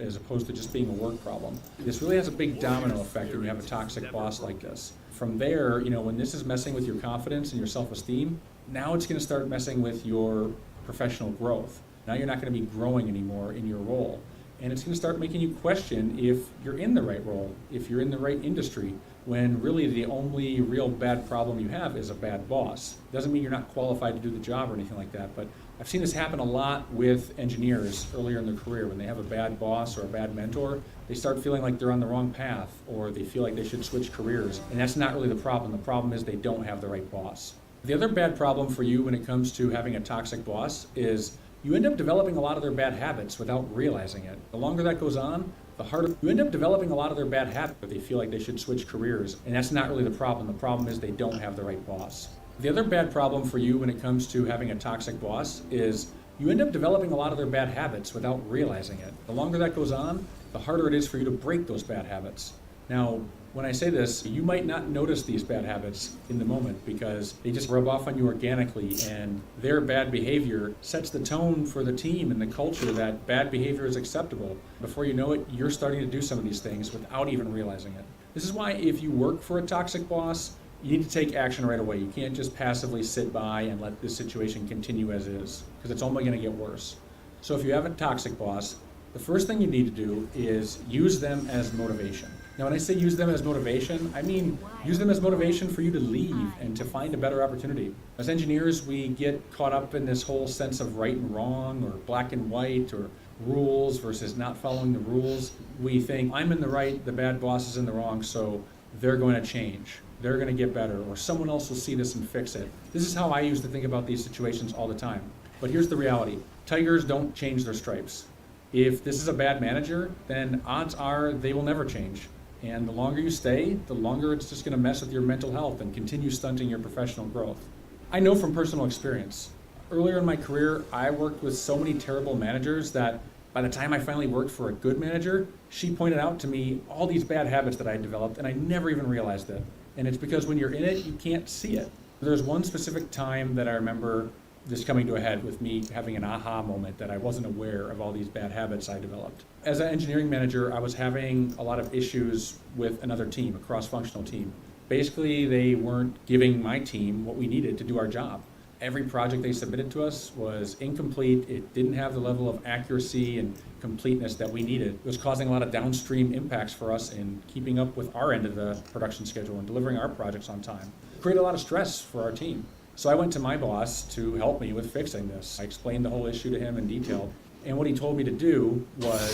as opposed to just being a work problem. This really has a big domino effect when you have a toxic boss like this. From there, when this is messing with your confidence and your self-esteem, now it's going to start messing with your professional growth. Now you're not going to be growing anymore in your role. And it's going to start making you question if you're in the right role, if you're in the right industry, when really the only real bad problem you have is a bad boss. Doesn't mean you're not qualified to do the job or anything like that, but I've seen this happen a lot with engineers earlier in their career. When they have a bad boss or a bad mentor, they start feeling like they're on the wrong path, or they feel like they should switch careers. And that's not really the problem. The problem is they don't have the right boss. The other bad problem for you when it comes to having a toxic boss is you end up developing a lot of their bad habits without realizing it. The longer that goes on, the harder you end up developing a lot of their bad habits, but they feel like they should switch careers. And that's not really the problem. The problem is they don't have the right boss. The other bad problem for you when it comes to having a toxic boss is you end up developing a lot of their bad habits without realizing it. The longer that goes on, the harder it is for you to break those bad habits. Now, when I say this, you might not notice these bad habits in the moment because they just rub off on you organically, and their bad behavior sets the tone for the team and the culture that bad behavior is acceptable. Before you know it, you're starting to do some of these things without even realizing it. This is why if you work for a toxic boss, you need to take action right away. You can't just passively sit by and let this situation continue as is, because it's only going to get worse. So if you have a toxic boss, the first thing you need to do is use them as motivation. Now, when I say use them as motivation, I mean use them as motivation for you to leave and to find a better opportunity. As engineers, we get caught up in this whole sense of right and wrong, or black and white, or rules versus not following the rules. We think, I'm in the right, the bad boss is in the wrong, so they're going to change. They're going to get better, or someone else will see this and fix it. This is how I used to think about these situations all the time. But here's the reality. Tigers don't change their stripes. If this is a bad manager, then odds are they will never change. And the longer you stay, the longer it's just going to mess with your mental health and continue stunting your professional growth. I know from personal experience. Earlier in my career, I worked with so many terrible managers that by the time I finally worked for a good manager, she pointed out to me all these bad habits that I had developed, and I never even realized it. And it's because when you're in it, you can't see it. There's one specific time that I remember this coming to a head with me having an aha moment that I wasn't aware of all these bad habits I developed. As an engineering manager, I was having a lot of issues with another team, a cross-functional team. Basically, they weren't giving my team what we needed to do our job. Every project they submitted to us was incomplete. It didn't have the level of accuracy and completeness that we needed. It was causing a lot of downstream impacts for us in keeping up with our end of the production schedule and delivering our projects on time. It created a lot of stress for our team. So I went to my boss to help me with fixing this. I explained the whole issue to him in detail. And what he told me to do was,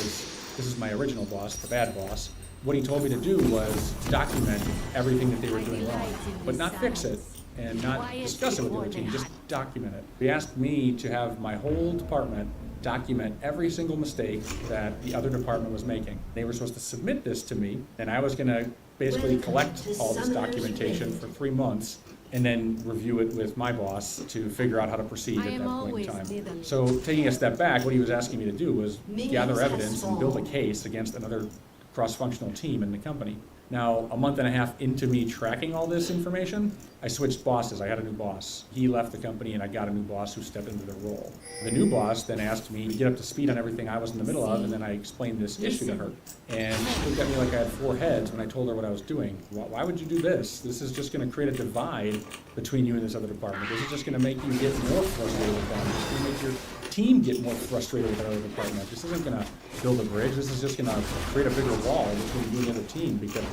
this is my original boss, the bad boss, what he told me to do was document everything that they were doing wrong, but not fix it and not discuss it with the other team, just document it. He asked me to have my whole department document every single mistake that the other department was making. They were supposed to submit this to me, and I was going to basically collect all this documentation for 3 months and then review it with my boss to figure out how to proceed at that point in time. So taking a step back, what he was asking me to do was gather evidence and build a case against another cross-functional team in the company. Now, a month and a half into me tracking all this information, I switched bosses. I had a new boss. He left the company and I got a new boss who stepped into the role. The new boss then asked me to get up to speed on everything I was in the middle of, and then I explained this issue to her. And she looked at me like I had 4 heads when I told her what I was doing. Why would you do this? This is just going to create a divide between you and this other department. This is just going to make you get more frustrated with them. It's going to make your team get more frustrated with that other department. This isn't going to build a bridge. This is just going to create a bigger wall between you and the other team, because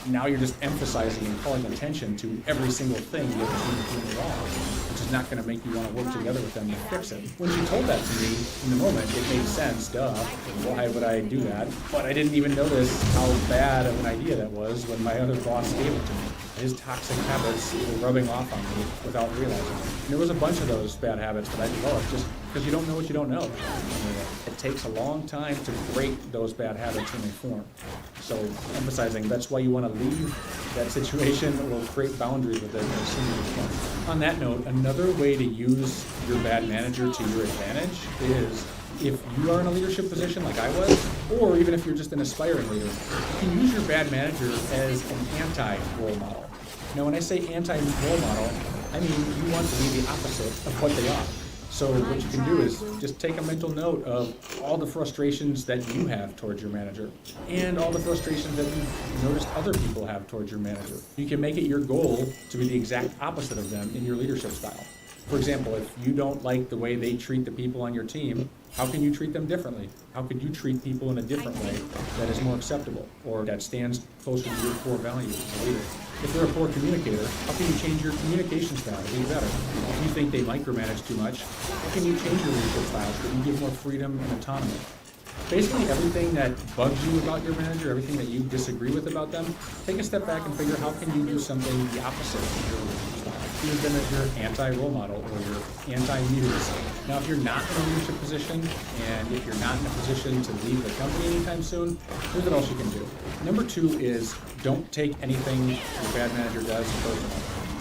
now you're just emphasizing and calling attention to every single thing the other team is doing wrong, which is not going to make you want to work together with them to fix it. When she told that to me, in the moment, it made sense, duh. Why would I do that? But I didn't even notice how bad of an idea that was when my other boss gave it to me. His toxic habits were rubbing off on me without realizing it. And there was a bunch of those bad habits that I developed just because you don't know what you don't know. It takes a long time to break those bad habits when they form. So emphasizing that's why you want to leave that situation or create boundaries with it as soon as you can. On that note, another way to use your bad manager to your advantage is if you are in a leadership position like I was, or even if you're just an aspiring leader, you can use your bad manager as an anti-role model. Now, when I say anti-role model, I mean you want to be the opposite of what they are. So what you can do is just take a mental note of all the frustrations that you have towards your manager and all the frustrations that you've noticed other people have towards your manager. You can make it your goal to be the exact opposite of them in your leadership style. For example, if you don't like the way they treat the people on your team, how can you treat them differently? How could you treat people in a different way that is more acceptable or that stands closer to your core values as a leader? If they're a poor communicator, how can you change your communication style to be better? If you think they micromanage too much, how can you change your leadership style so that you give more freedom and autonomy? Basically everything that bugs you about your manager, everything that you disagree with about them, take a step back and figure how can you do something the opposite of your leadership style. Use them as your anti-role model or your anti-muse. Now, if you're not in a leadership position and if you're not in a position to leave the company anytime soon, here's what else you can do. Number 2 is don't take anything your bad manager does personal.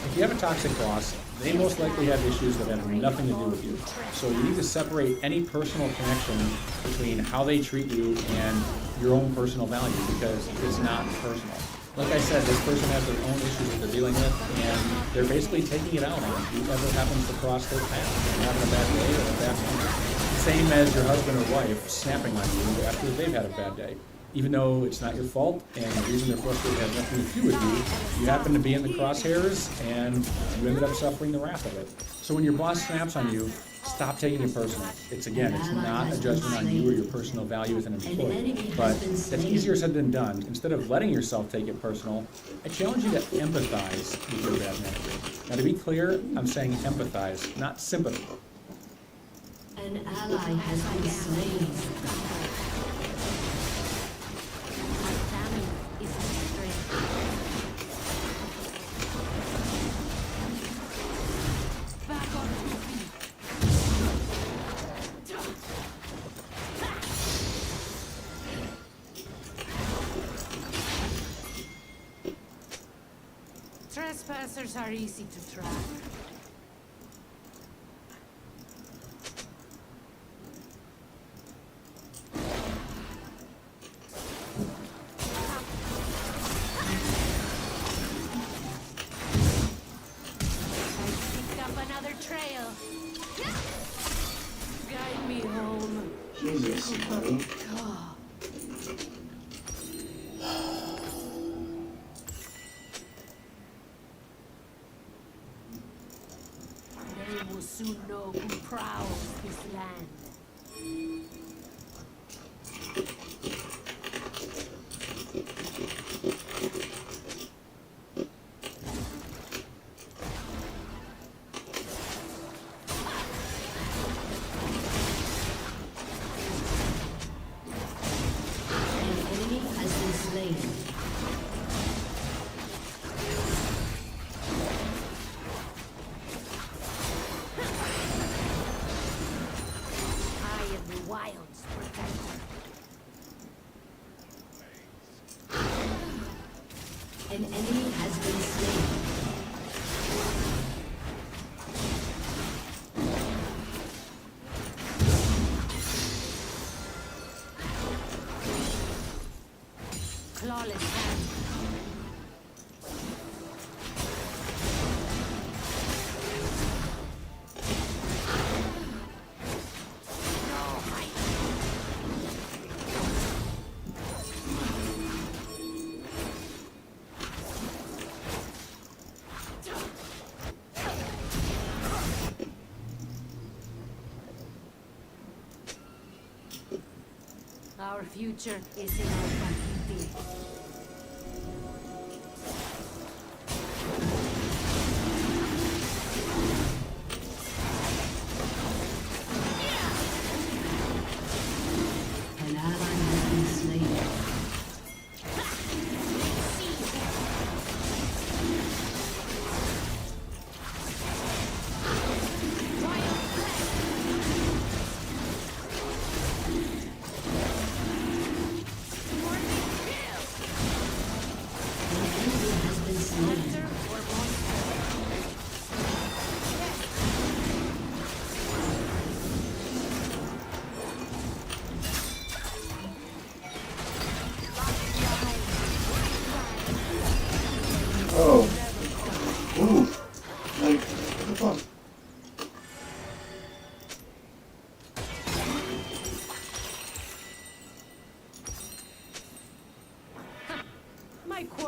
If you have a toxic boss, they most likely have issues that have nothing to do with you. So you need to separate any personal connection between how they treat you and your own personal value because it's not personal. Like I said, this person has their own issues that they're dealing with, and they're basically taking it out on whoever happens to cross their path. They're having a bad day or a bad moment. Same as your husband or wife snapping on you after they've had a bad day. Even though it's not your fault, and the reason they're frustrated has nothing to do with you, you happen to be in the crosshairs, and you ended up suffering the wrath of it. So when your boss snaps on you, stop taking it personal. It's not a judgment on you or your personal value as an employee, but it's easier said than done. Instead of letting yourself take it personal, I challenge you to empathize with your bad manager. Now, to be clear, I'm saying empathize, not sympathy. An ally has been slain. Trespassers are easy to track. I picked up another trail. Guide me home. They will soon know who prowls this land. An enemy has been slain. I am the wild's protector. An enemy has been slain. Clawless hand. Our future is in our community. An ally has been slain.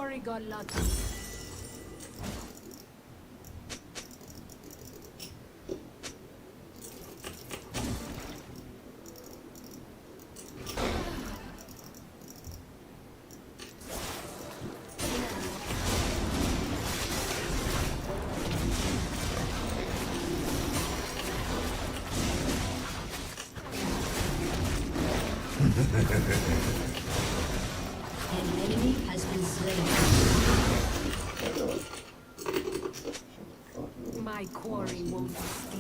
quarry got lucky. An enemy has been slain. My quarry won't escape.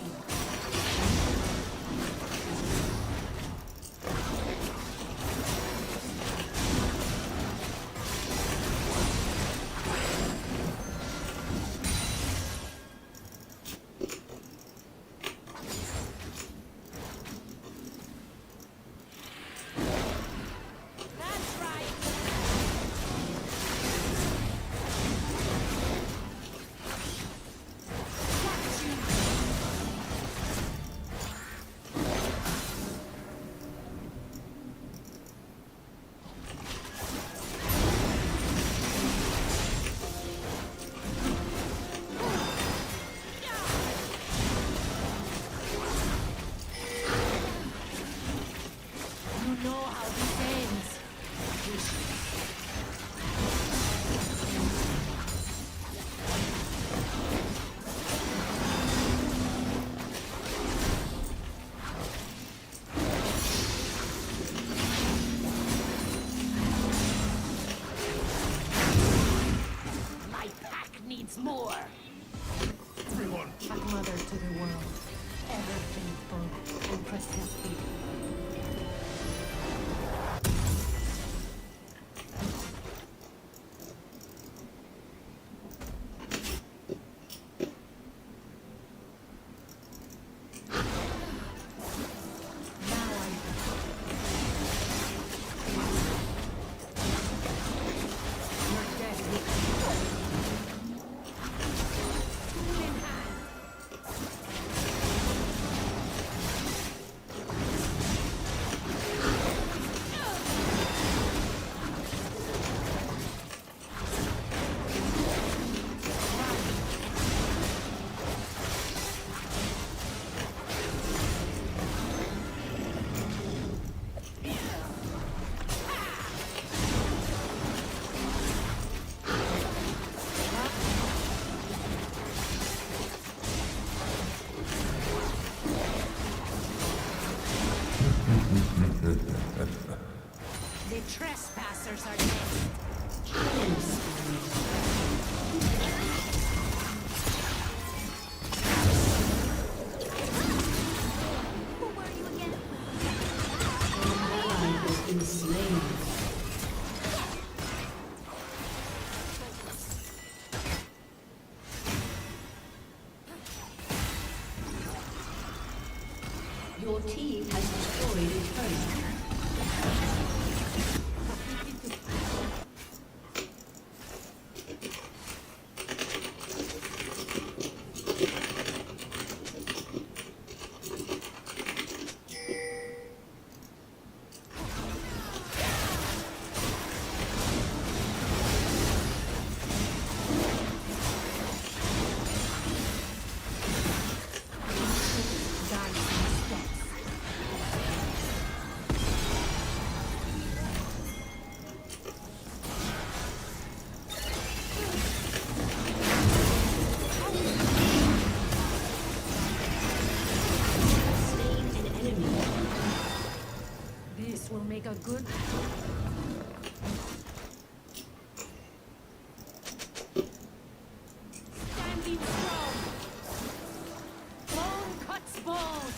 That's right. Got you. You know how this ends. My pack needs more. Like mother to the world, ever faithful and protective. Now I You're dead. Tool in hand. The trespassers are dead. Killing spree. Who were you again? An ally has been slain. Your team has destroyed a turret. Guys in steps. Slain an enemy. This will make a good. Standing strong. Bone cuts bone.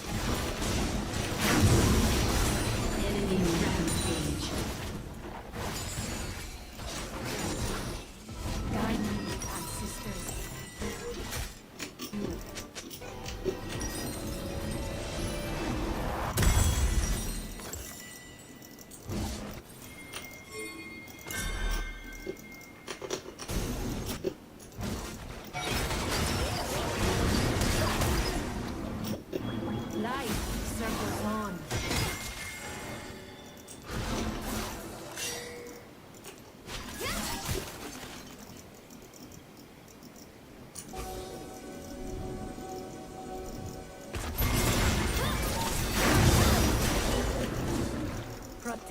Enemy rampage. Guide me, bad sisters.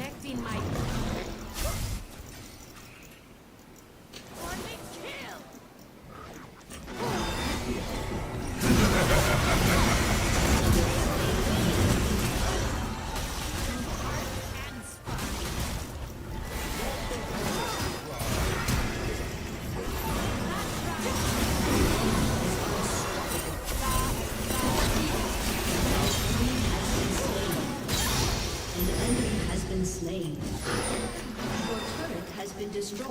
Protecting my... Only kill! An enemy has been slain. Your turret has been destroyed.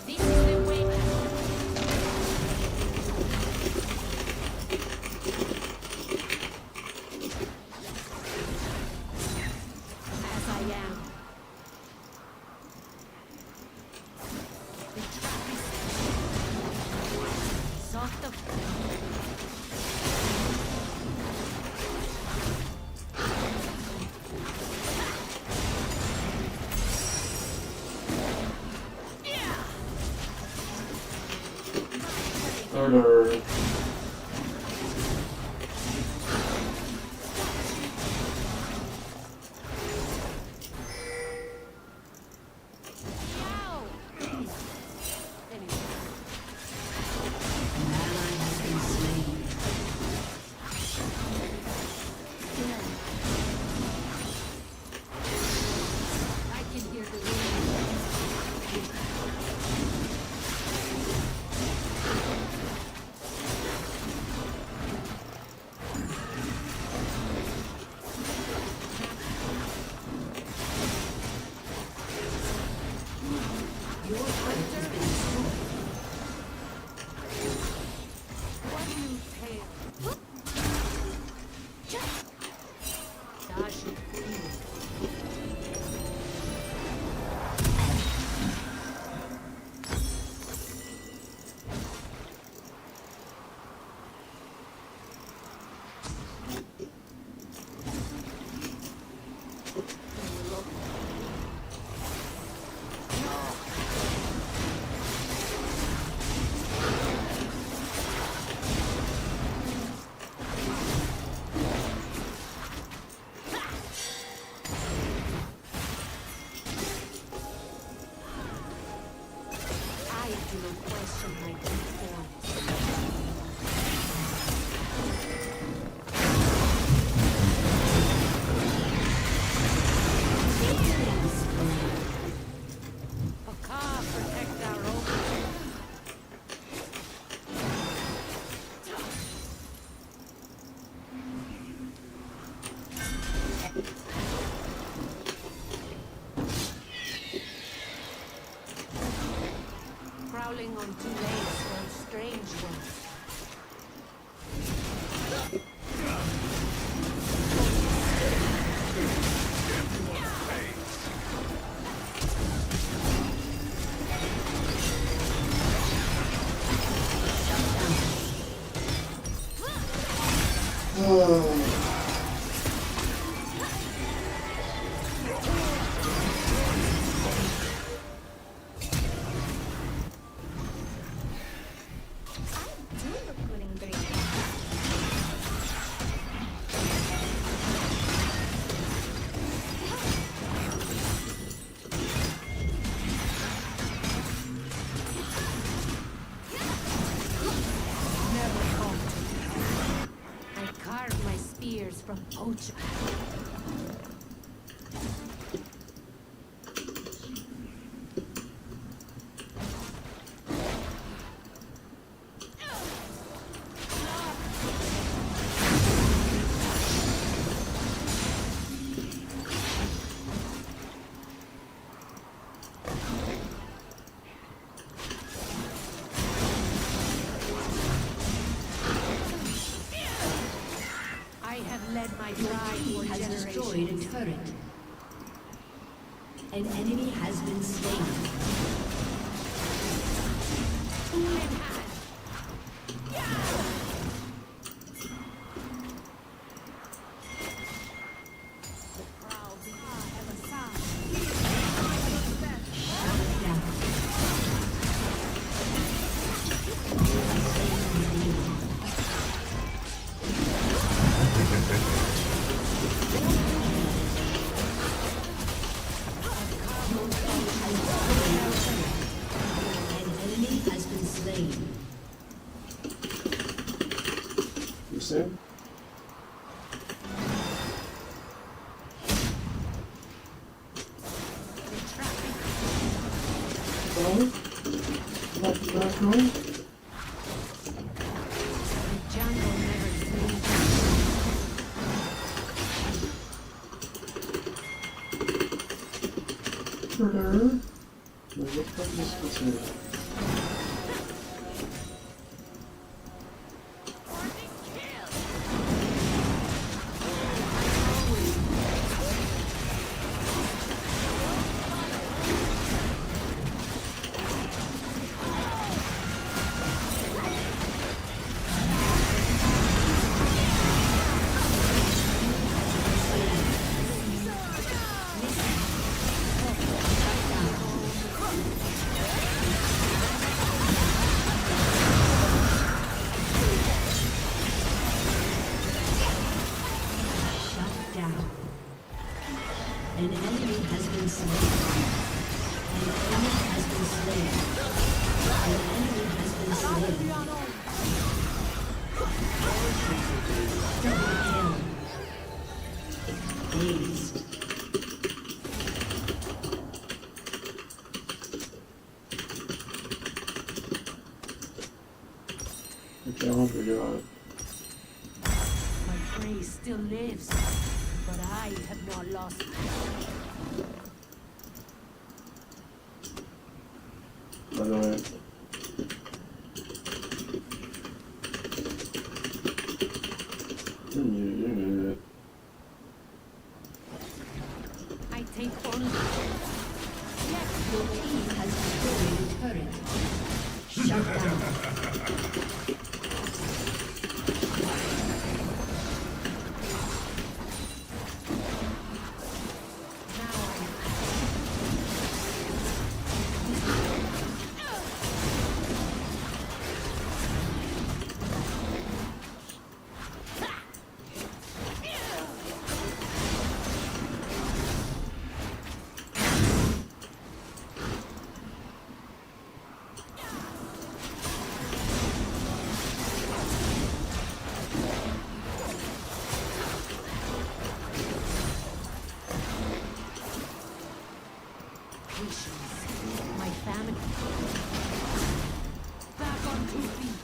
This is the way. As I am. The trap is sort of. Murder. Yow! Anyway. An ally has been slain. I can hear the wind. Your turret has been destroyed. What you pay? Dash it through. I do not question my performance. Pakar protect our own. Prowling on two legs for a strange one. Do look good in green. Never come. I carve my spears from oak. I have led my Your tribe team for has destroyed a generations. turret. An enemy has been slain. Tool in hand. soon. The traffic. Oh, back home. The jungle never sleeps. Hello. No, what this is? Shut down. An enemy has been slain. An enemy has been slain. An enemy has been slain. Double kill. Dazed. Okay, I'll figure out. My prey still lives, but I have not lost. By the way. Yeah. I take only. Your team has destroyed a turret. Shut down. My family. Back on 2 feet.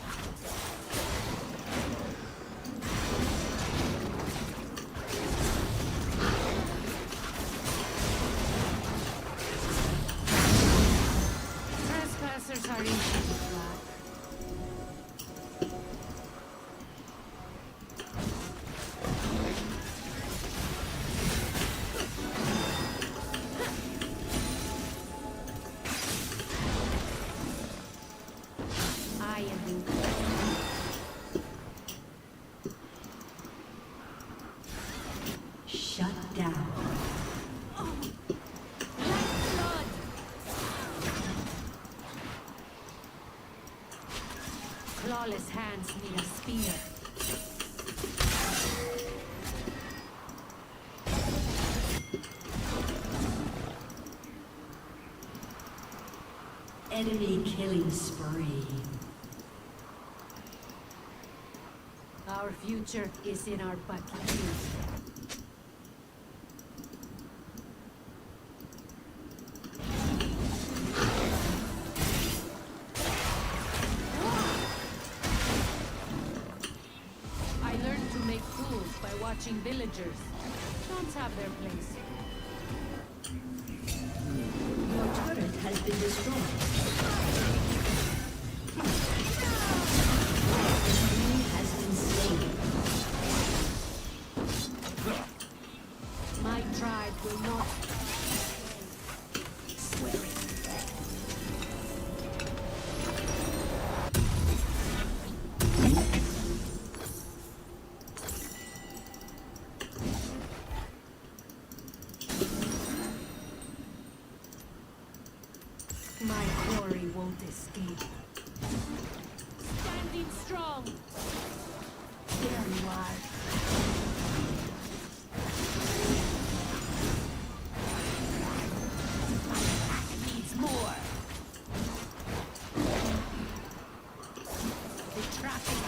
Trespassers are easy to flag. I am in. Shut down. Lifeblood! Clawless hands need a spear. Enemy killing spree. Our future is in our battlefield. I learned to make tools by watching villagers. Don't have their place. Your turret has been destroyed. Enemy has been slain. My tribe will not swear it. My quarry won't escape. Standing strong. There you are. My pack needs more. The traffic.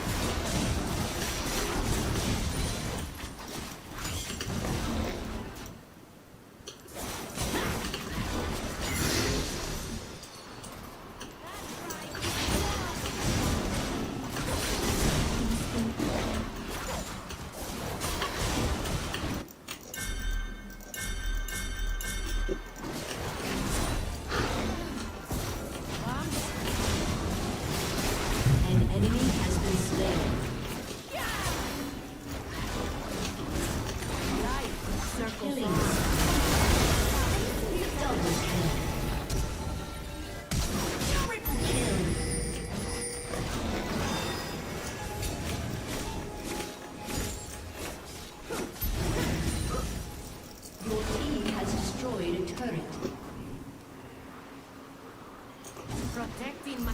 An enemy has been slain. Life circles Killing. on. Double kill. Triple kill. Your team has destroyed a turret. Protecting my...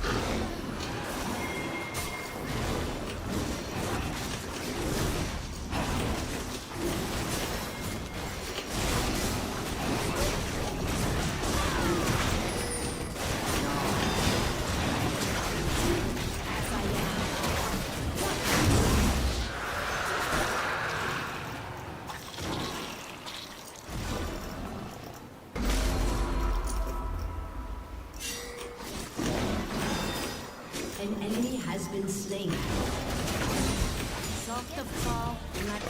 As I am. An enemy has been slain. Soft of fall, not...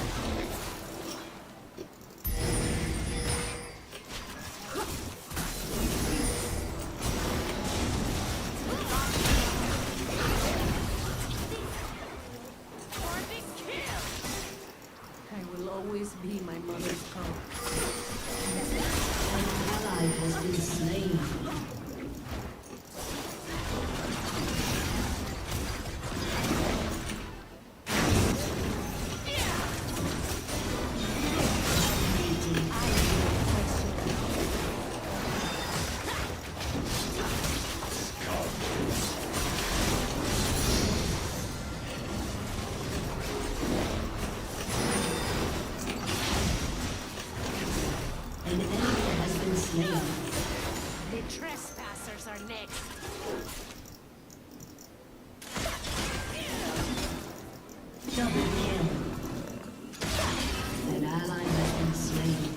I will always be my mother's call. An ally has been slain. An enemy has been slain. The trespassers are next. Double kill. An ally has been slain.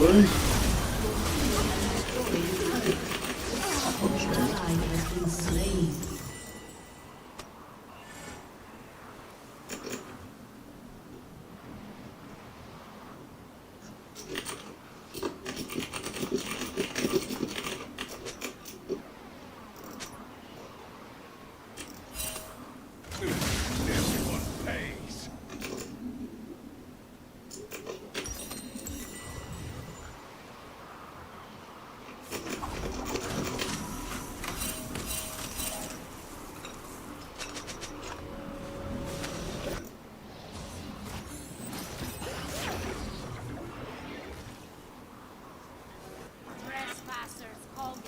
Oi! An ally has been slain. Everyone pays. Trespassers call me.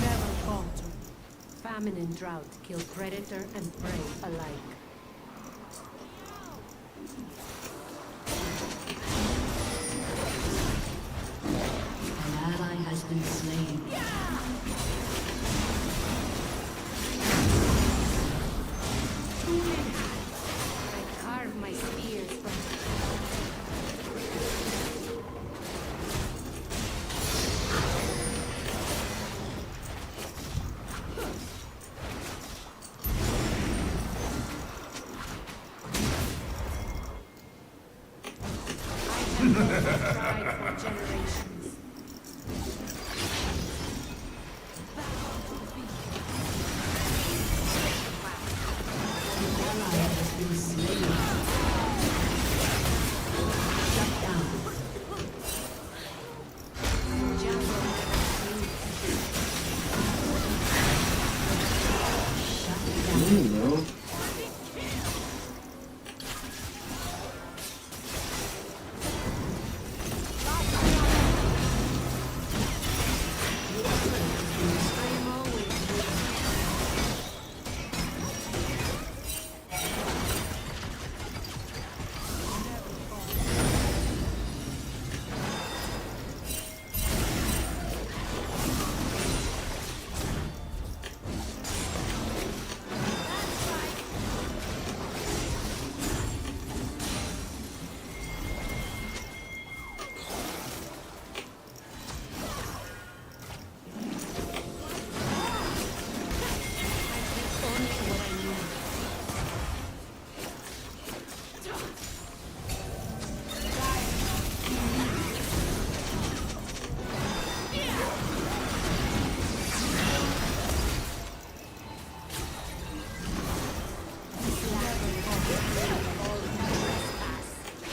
Never falter. Famine and drought kill predator and prey alike. An ally has been slain. I carve my spears from... I have known pride for generations. An ally has been slain. Shut down. Jungle never sleeps. Shut I down. don't know.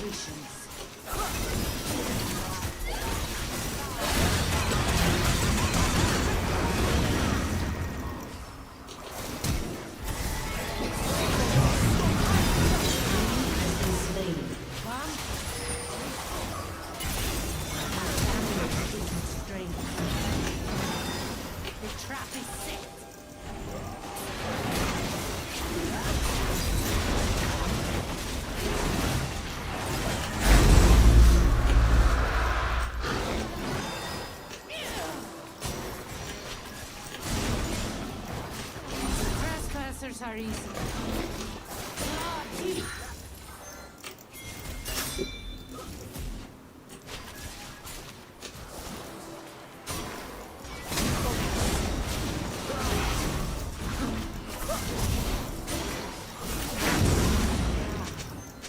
patience. Come. My family isn't strength. The trap is set. Trespassers are easy.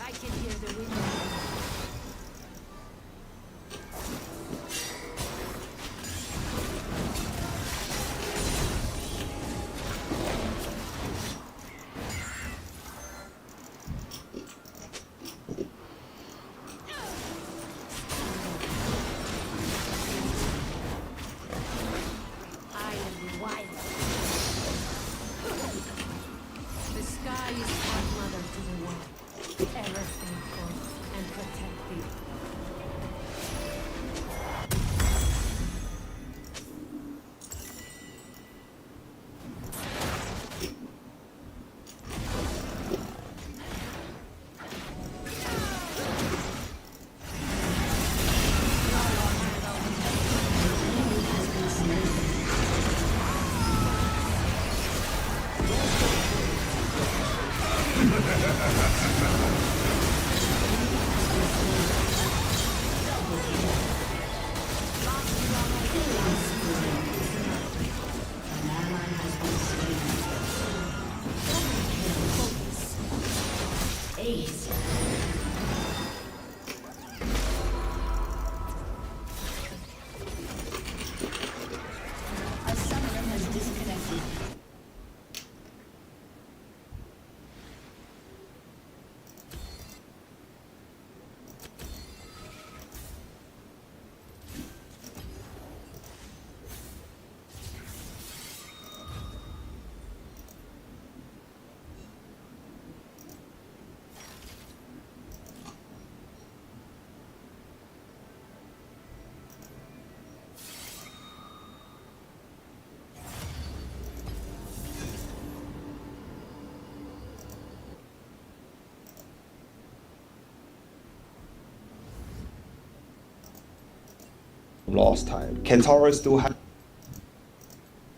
I can hear the wind. I am wild. The sky is godmother to the world, ever faithful and protective. Ace. A summoner has disconnected. Last time, Kentaro still had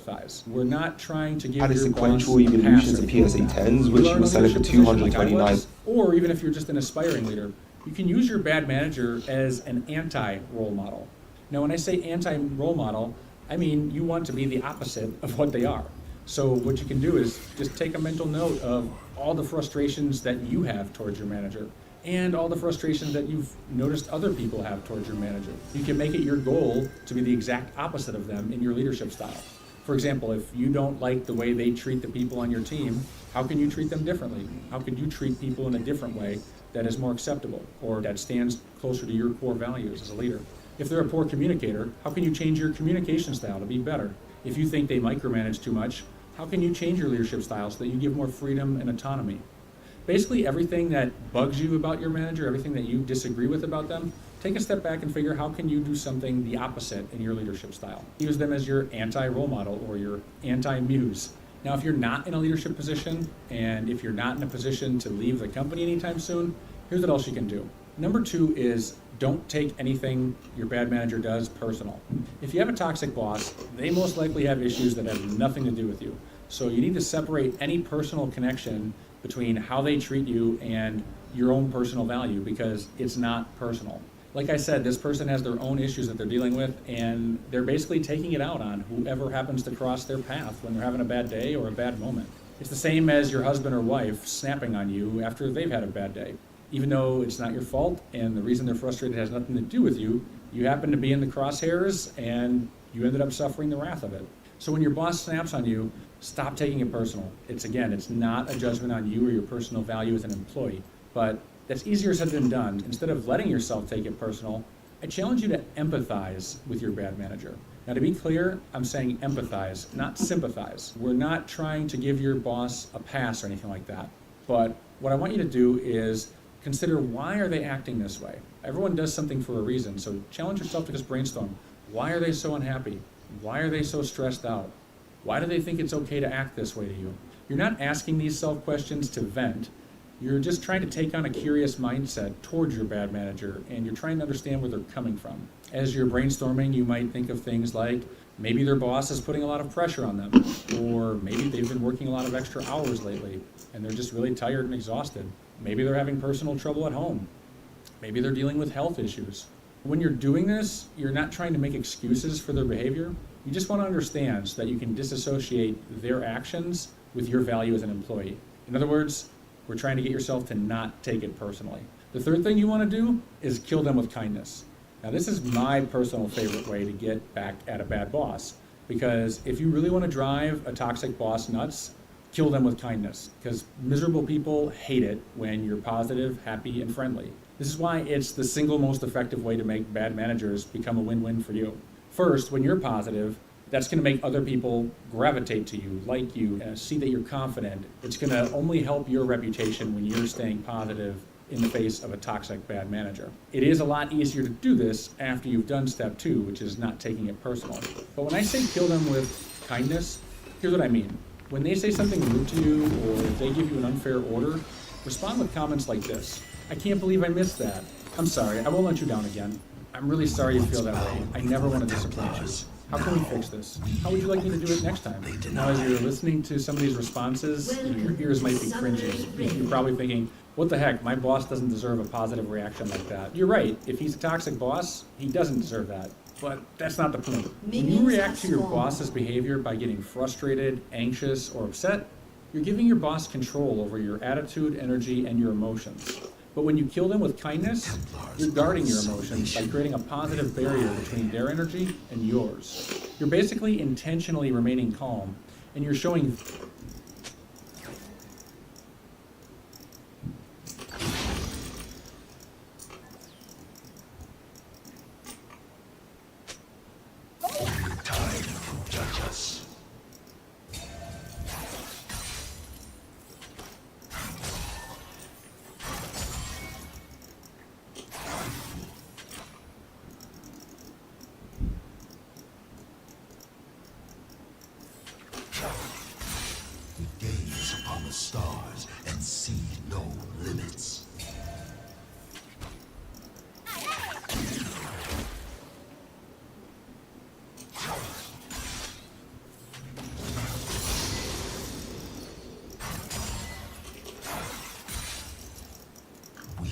Size. We're not trying to give Had a your sequential boss a evolutions pass of or PSA anything. 10s, You which learn a was selling for leadership position like I 229. was, or even if you're just an aspiring leader, you can use your bad manager as an anti-role model. Now, when I say anti-role model, I mean you want to be the opposite of what they are. So what you can do is just take a mental note of all the frustrations that you have towards your manager and all the frustrations that you've noticed other people have towards your manager. You can make it your goal to be the exact opposite of them in your leadership style. For example, if you don't like the way they treat the people on your team, how can you treat them differently? How could you treat people in a different way that is more acceptable or that stands closer to your core values as a leader? If they're a poor communicator, how can you change your communication style to be better? If you think they micromanage too much, how can you change your leadership style so that you give more freedom and autonomy? Basically, everything that bugs you about your manager, everything that you disagree with about them, take a step back and figure how can you do something the opposite in your leadership style. Use them as your anti-role model or your anti-muse. Now, if you're not in a leadership position and if you're not in a position to leave the company anytime soon, here's what else you can do. Number 2 is don't take anything your bad manager does personal. If you have a toxic boss, they most likely have issues that have nothing to do with you. So you need to separate any personal connection between how they treat you and your own personal value because it's not personal. Like I said, this person has their own issues that they're dealing with, and they're basically taking it out on whoever happens to cross their path when they're having a bad day or a bad moment. It's the same as your husband or wife snapping on you after they've had a bad day. Even though it's not your fault, and the reason they're frustrated has nothing to do with you, you happen to be in the crosshairs, and you ended up suffering the wrath of it. So when your boss snaps on you, stop taking it personal. It's not a judgment on you or your personal value as an employee, but That's easier said than done. Instead of letting yourself take it personal, I challenge you to empathize with your bad manager. Now, to be clear, I'm saying empathize, not sympathize. We're not trying to give your boss a pass or anything like that. But what I want you to do is consider, why are they acting this way? Everyone does something for a reason, so challenge yourself to just brainstorm. Why are they so unhappy? Why are they so stressed out? Why do they think it's okay to act this way to you? You're not asking these self-questions to vent. You're just trying to take on a curious mindset towards your bad manager, and you're trying to understand where they're coming from. As you're brainstorming, you might think of things like, maybe their boss is putting a lot of pressure on them, or maybe they've been working a lot of extra hours lately, and they're just really tired and exhausted. Maybe they're having personal trouble at home. Maybe they're dealing with health issues. When you're doing this, you're not trying to make excuses for their behavior. You just want to understand so that you can disassociate their actions with your value as an employee. In other words, we're trying to get yourself to not take it personally. The third thing you want to do is kill them with kindness. Now, this is my personal favorite way to get back at a bad boss, because if you really want to drive a toxic boss nuts, kill them with kindness, because miserable people hate it when you're positive, happy, and friendly. This is why it's the single most effective way to make bad managers become a win-win for you. First, when you're positive, that's going to make other people gravitate to you, like you, see that you're confident. It's going to only help your reputation when you're staying positive in the face of a toxic bad manager. It is a lot easier to do this after you've done step 2, which is not taking it personal. But when I say kill them with kindness, here's what I mean. When they say something rude to you, or if they give you an unfair order, respond with comments like this. I can't believe I missed that. I'm sorry, I won't let you down again. I'm really sorry you feel that way. I never want to disappoint you. How can we fix this? How would you like me to do it next time? Now, as you're listening to some of these responses, your ears might be cringing. You're probably thinking, what the heck, my boss doesn't deserve a positive reaction like that. You're right, if he's a toxic boss, he doesn't deserve that. But that's not the point. When you react to your boss's behavior by getting frustrated, anxious, or upset, you're giving your boss control over your attitude, energy, and your emotions. But when you kill them with kindness, you're guarding your emotions by creating a positive barrier between their energy and yours. You're basically intentionally remaining calm, and you're showing gaze upon the stars and see no limits. We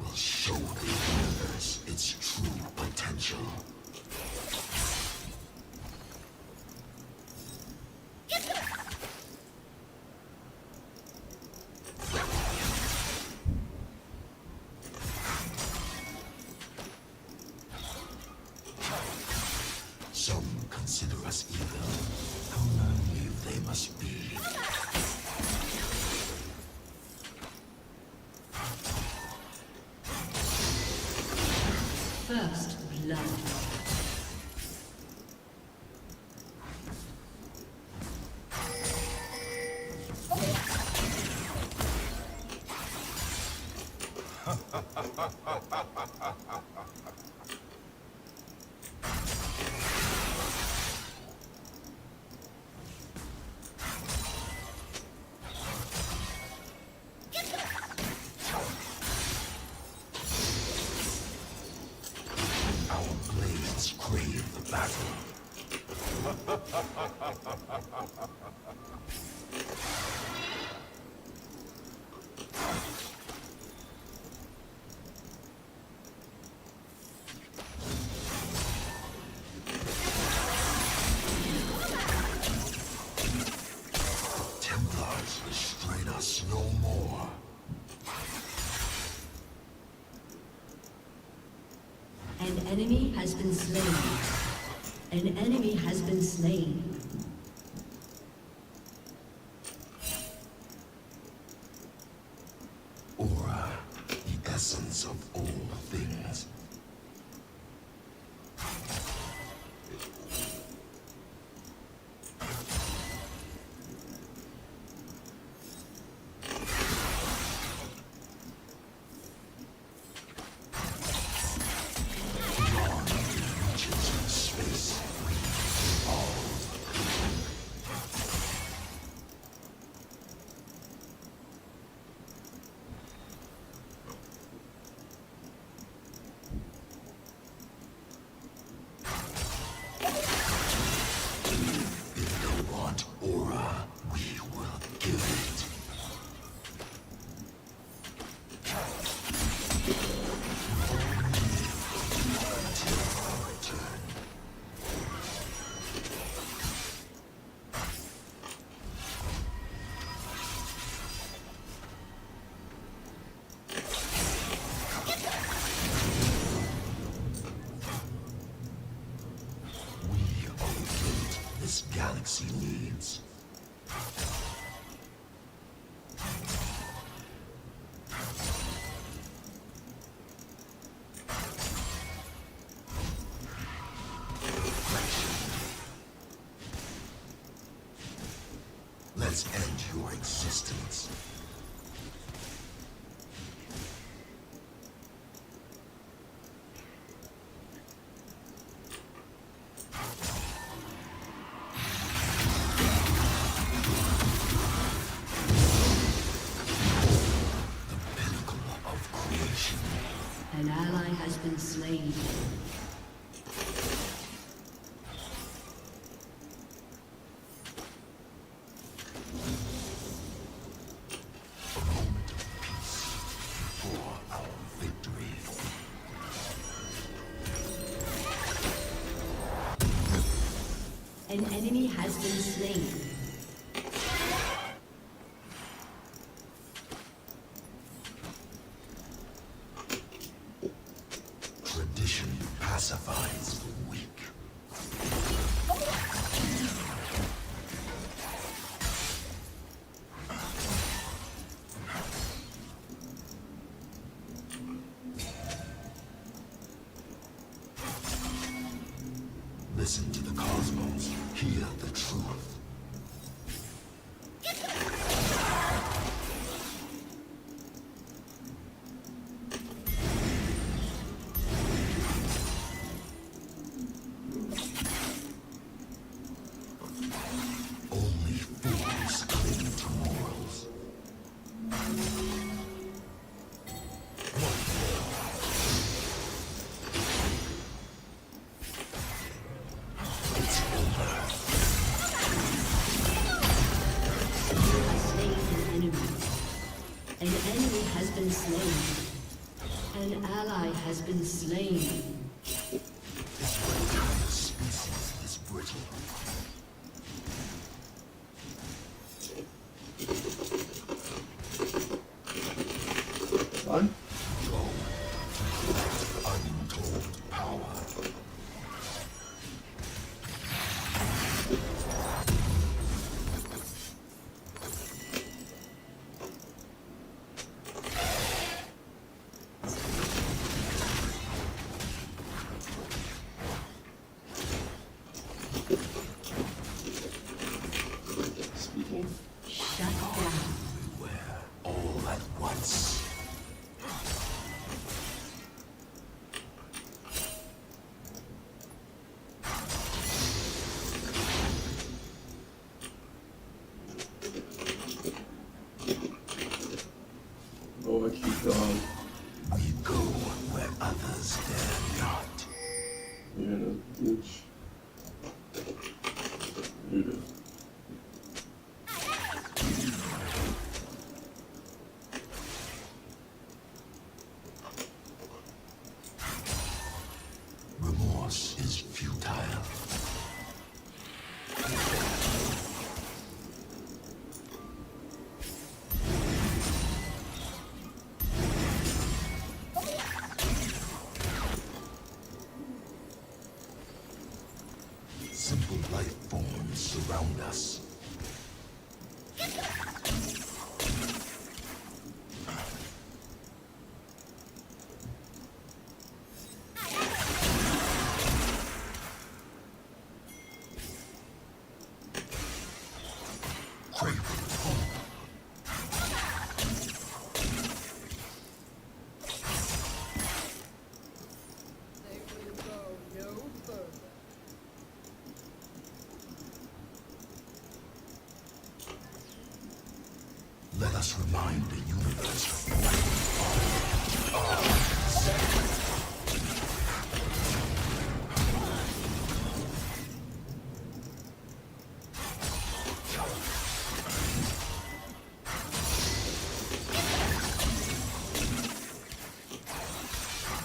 will show the universe its true potential. Some consider us evil. How naive they must be. First blood. Our blades crave the battle. Templars restrain us no more. An enemy has been slain. An enemy has been slain. Aura, the essence of all things. Beyond the reaches of space, we evolve. If they want aura, we will give it. Until our return. We are the fate this galaxy needs. Let's end your existence. The pinnacle of creation. An ally has been slain. A moment of peace for our victory. An enemy has been slain. Tradition pacifies the weak. Listen to the cosmos, hear the truth. Only fools cling to morals. It's over. Slain an enemy. An enemy has been slain. An ally has been slain. This reptile species is brittle. Done? Go to that untold power. Speaking. Shut down. Everywhere, all at once. Oh, I keep going. We go where others dare not. You're in a ditch. Dude. Remorse is futile. Simple life forms surround us. Let us remind the universe.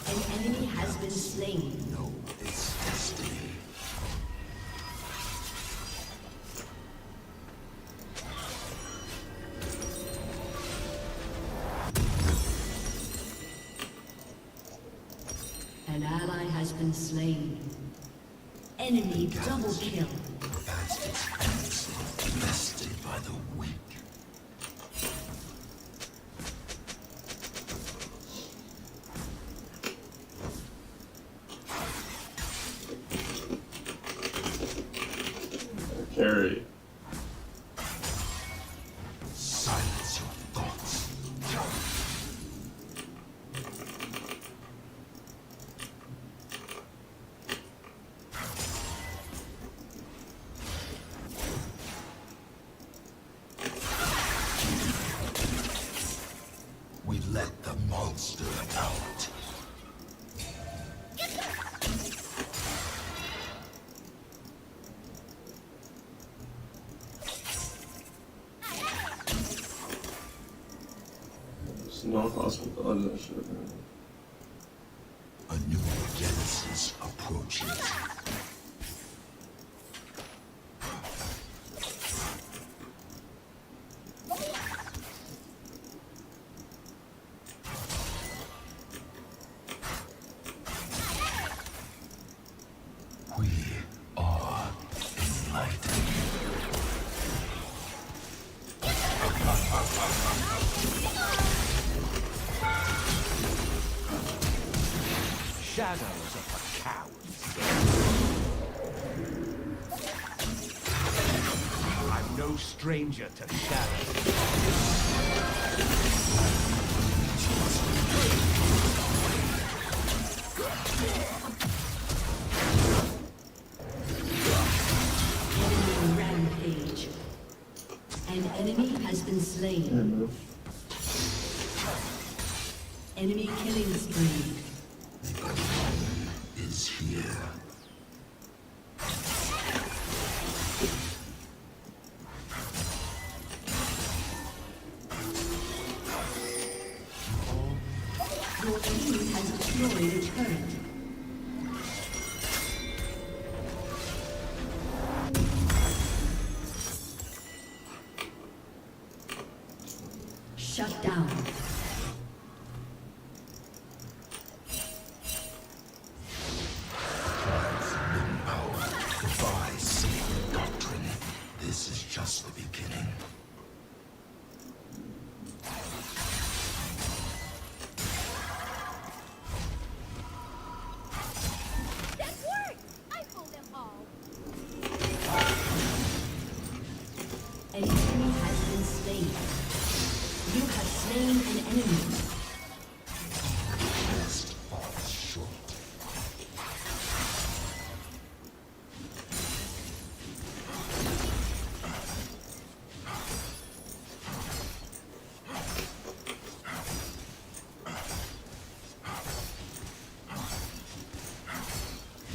An enemy has been slain. No, it's destiny. An ally has been slain. Enemy double kill. Vast expanse infested by the weak. Carry. Silence your thoughts. We let the monster out. It's not possible to dodge that shit, man. A new genesis approaches. We are enlightened. Shadows of a cowards. I'm no stranger to shadows. Enemy rampage. An enemy has been Yeah, slain. man. Enemy killing spree. Is here. Your team has destroyed a turret. Shut down. Transcendent power. Devise sacred doctrine. This is just the beginning. That worked! I fooled them all. An enemy has been slain. You have slain an enemy. Best falls short.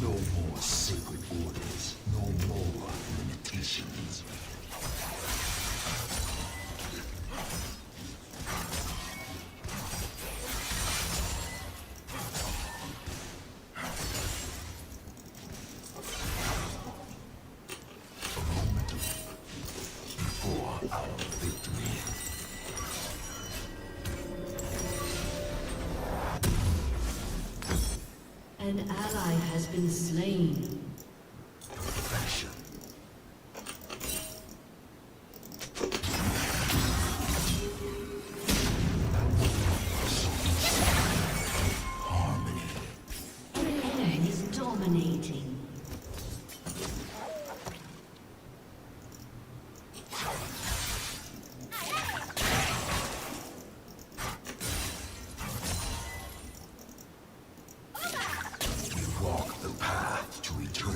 No more sacred orders. No more limitations. A moment before our victory. An ally has been slain. Perfection. Harmony. Enemy is dominating. We walk the path to eternity.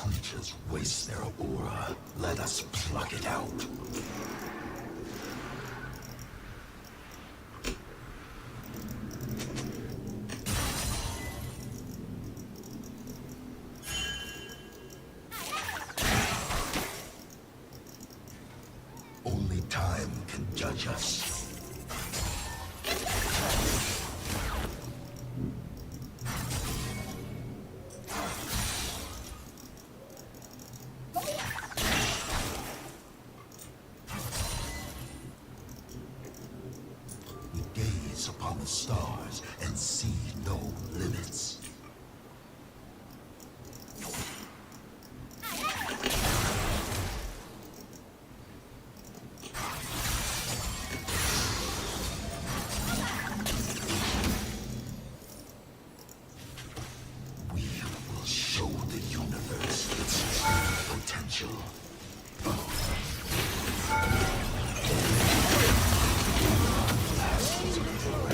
creatures waste their aura. Let us pluck it out. Only time can judge us. We gaze upon the stars and see no limits. We will show the universe its true potential. An enemy has been slain.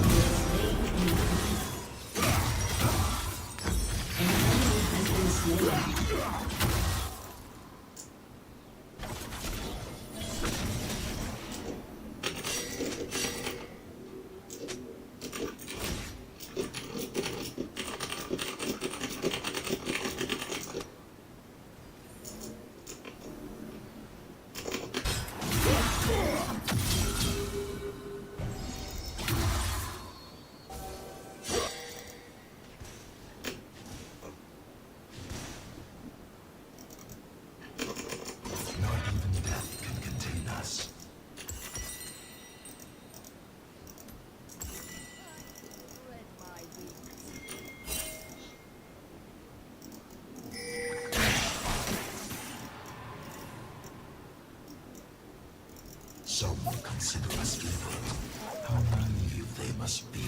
Not even death can contain us. Some consider us evil. How naive they must be.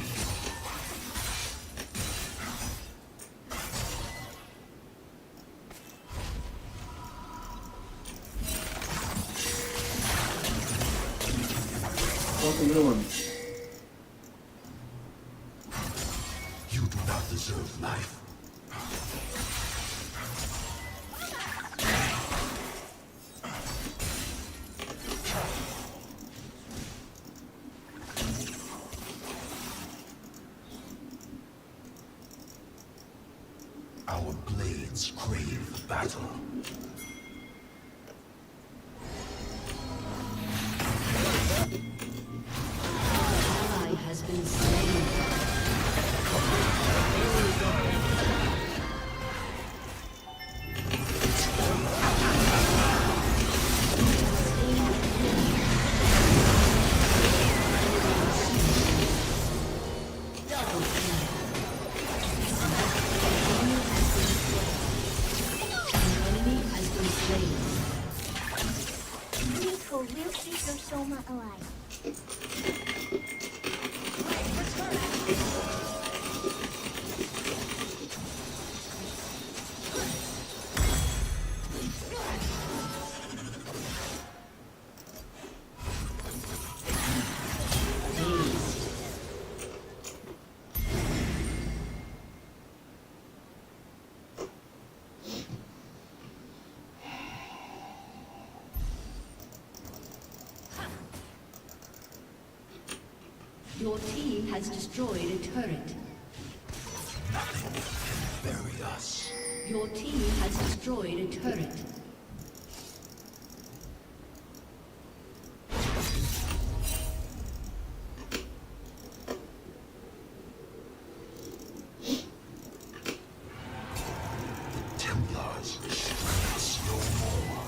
What's the new one? You do not deserve life. Our blades crave battle. Ally has been slain. Double kill. An enemy has been slain. Beautiful, real trees are so much alive. Your team has destroyed a turret. Bury us. Your team has destroyed a turret. The Templars restrain us no more.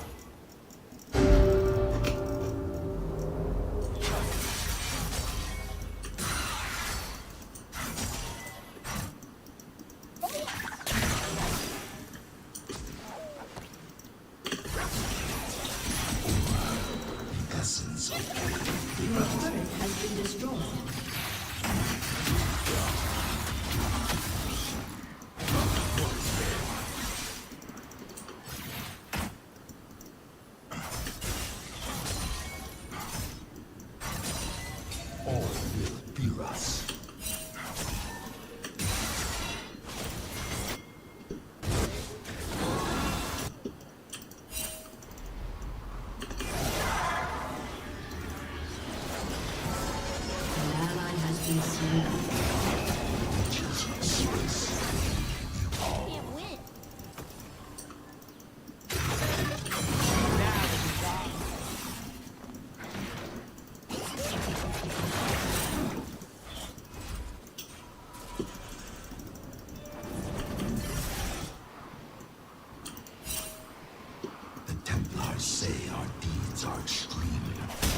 Gods are extreme.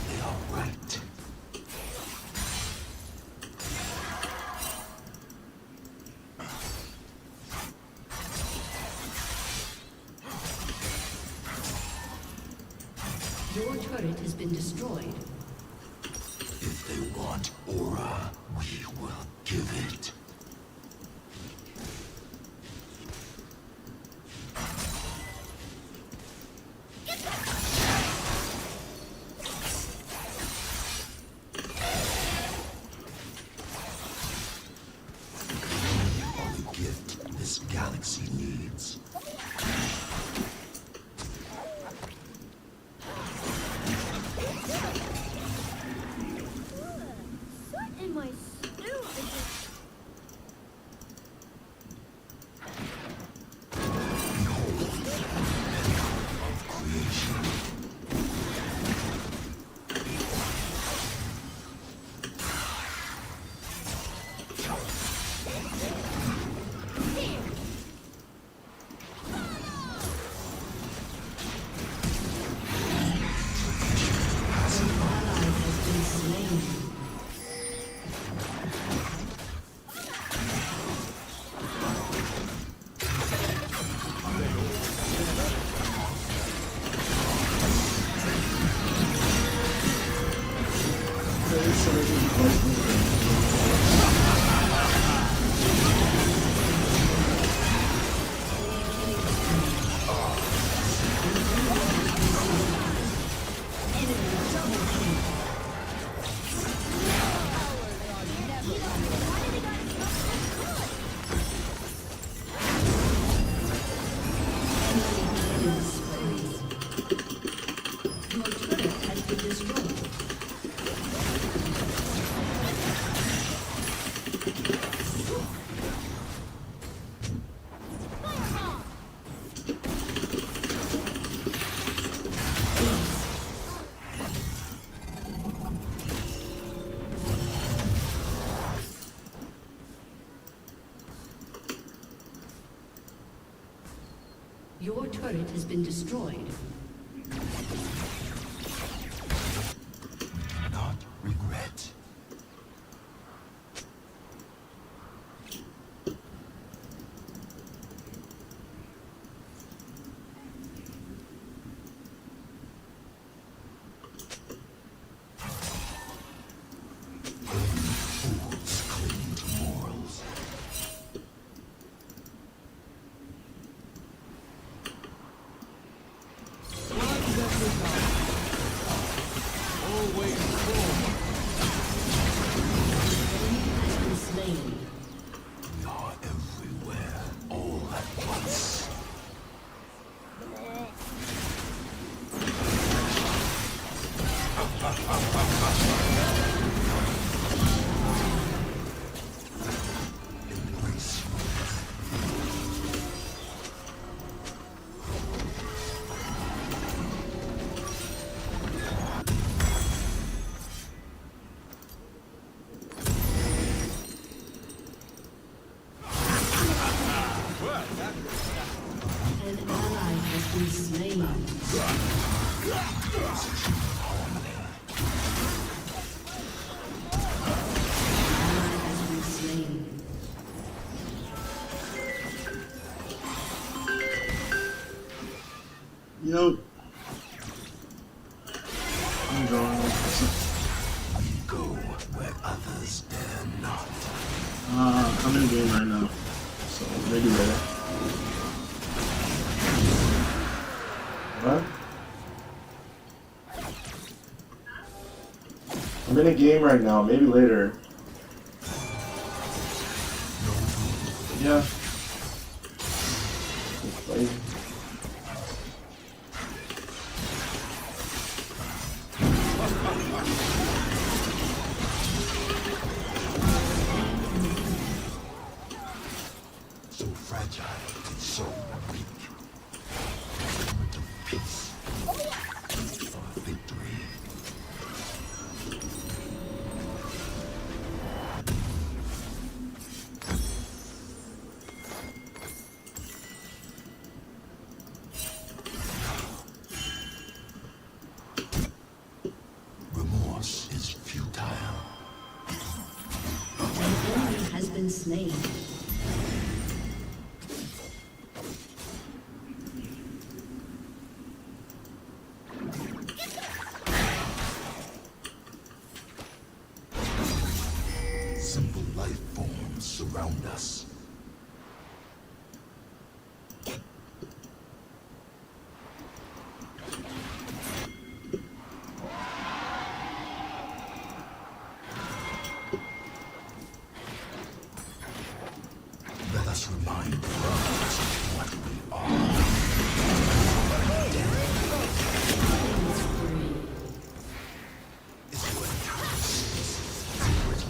They are right. Your turret has been destroyed. If they want aura, we will give it. You are the gift this galaxy needs. What am I stupid? Of creation. Ally has been slain. Your turret has been destroyed. Your turret has been destroyed. Not regret. Fools cling to morals. Always forward. Has been slain. We are everywhere, all at once. Embrace An ally has been slain. Ally has been slain. Yo. I'm drawing. We go where others dare not. I'm in game right now. So maybe later. What? I'm in a game right now, maybe later. Yeah. Just play. So fragile and so weak. Moment of peace. Of victory. slain. Simple life forms surround us. Let us remind the world what we are. Is to encounter species secret.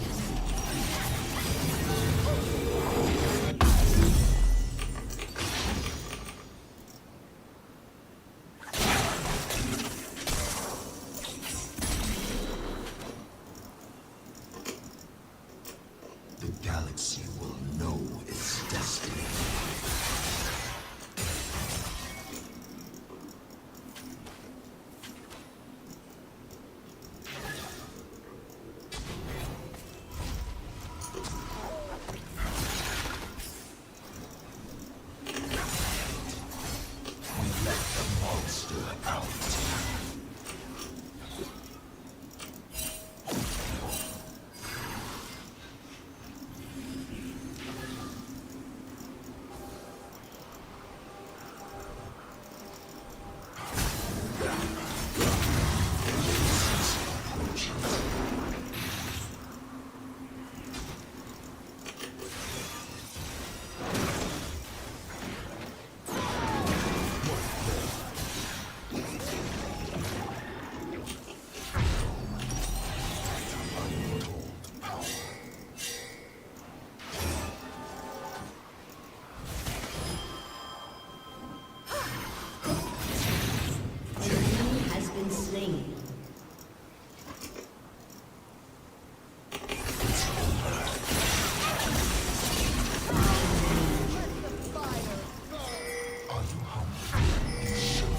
The galaxy will know its destiny. We let the monster out. An enemy has been slain. Are you hungry? You should be.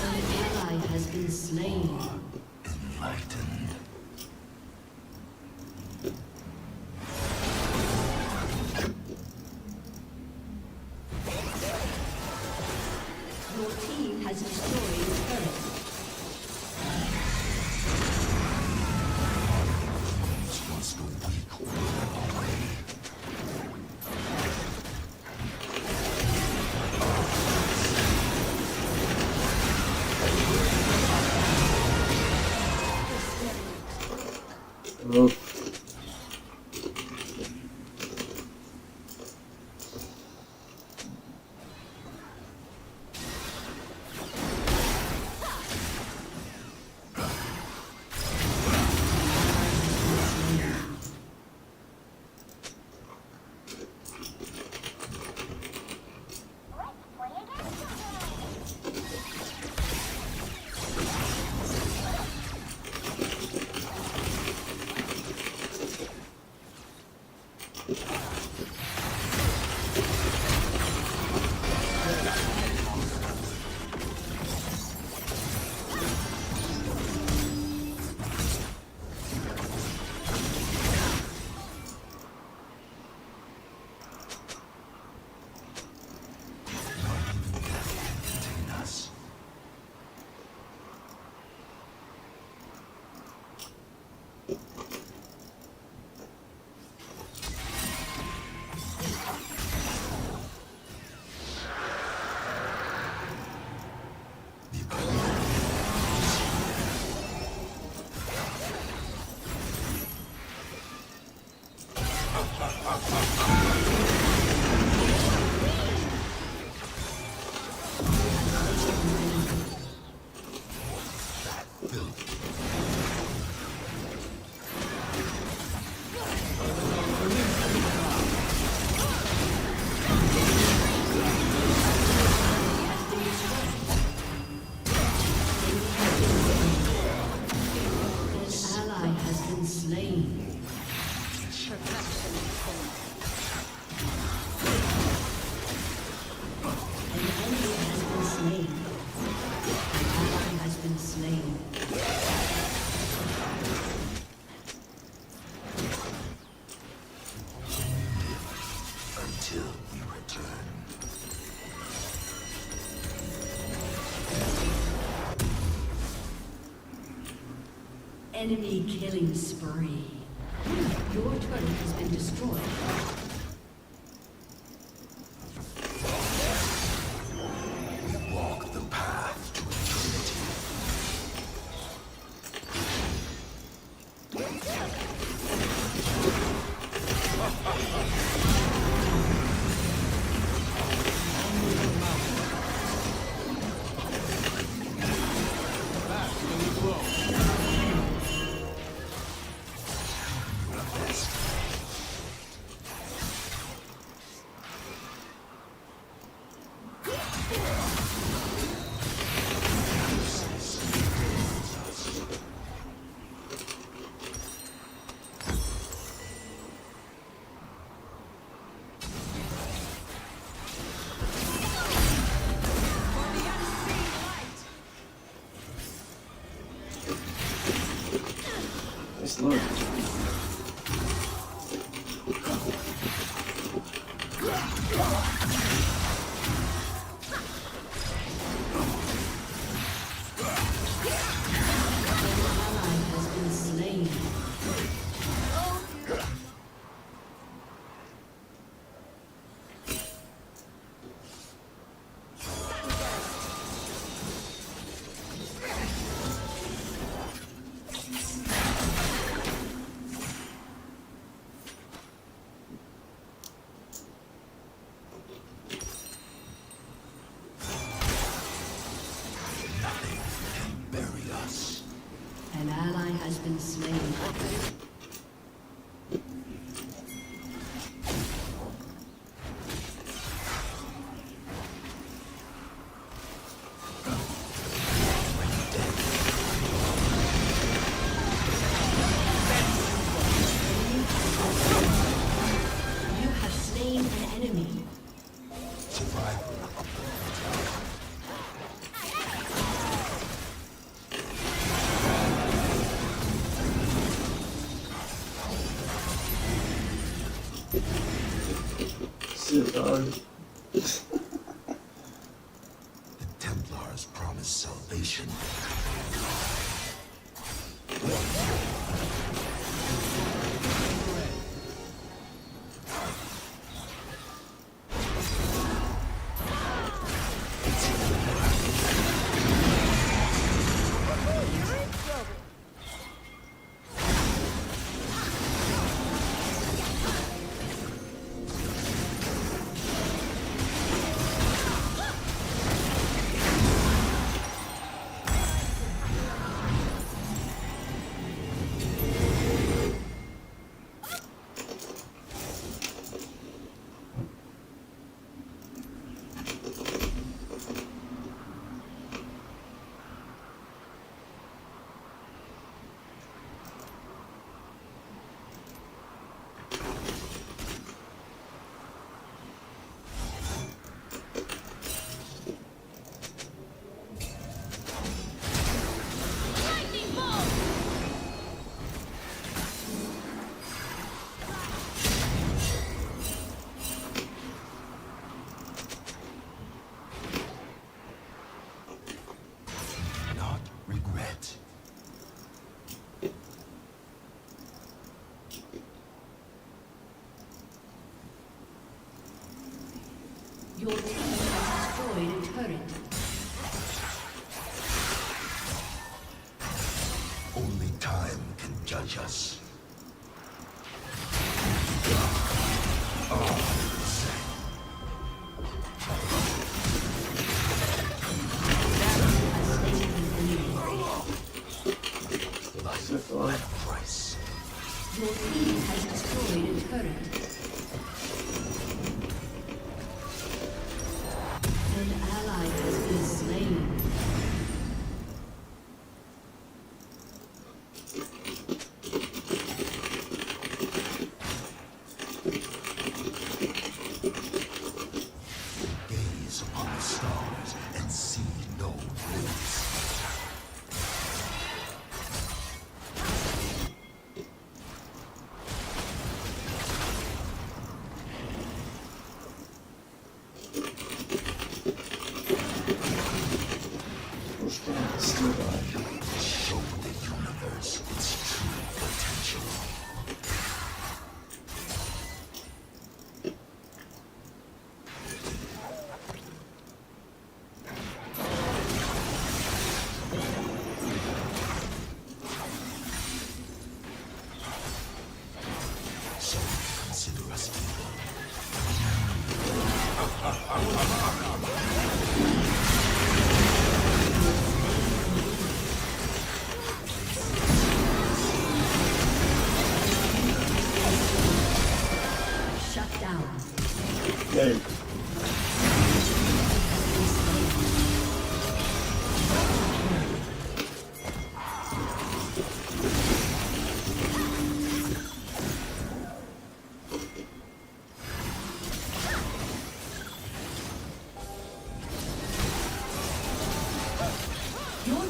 An ally has been slain. Enlightened. Your team has destroyed a turret. Once the weak wither away. Oh, Enemy killing spree. Your turret has been destroyed. Walk the path to eternity. Nice look. Ally has been slain. Bury us. An ally has been slain. You have slain an enemy. Survival. Shit, dog. The Templars promise salvation. Not regret. Your team has destroyed a turret. Only time can judge us. Shit, dog. Price. Your team has destroyed a turret. An ally has been slain. Gaze upon the stars and see no limits. Push down, still dog. Show the universe its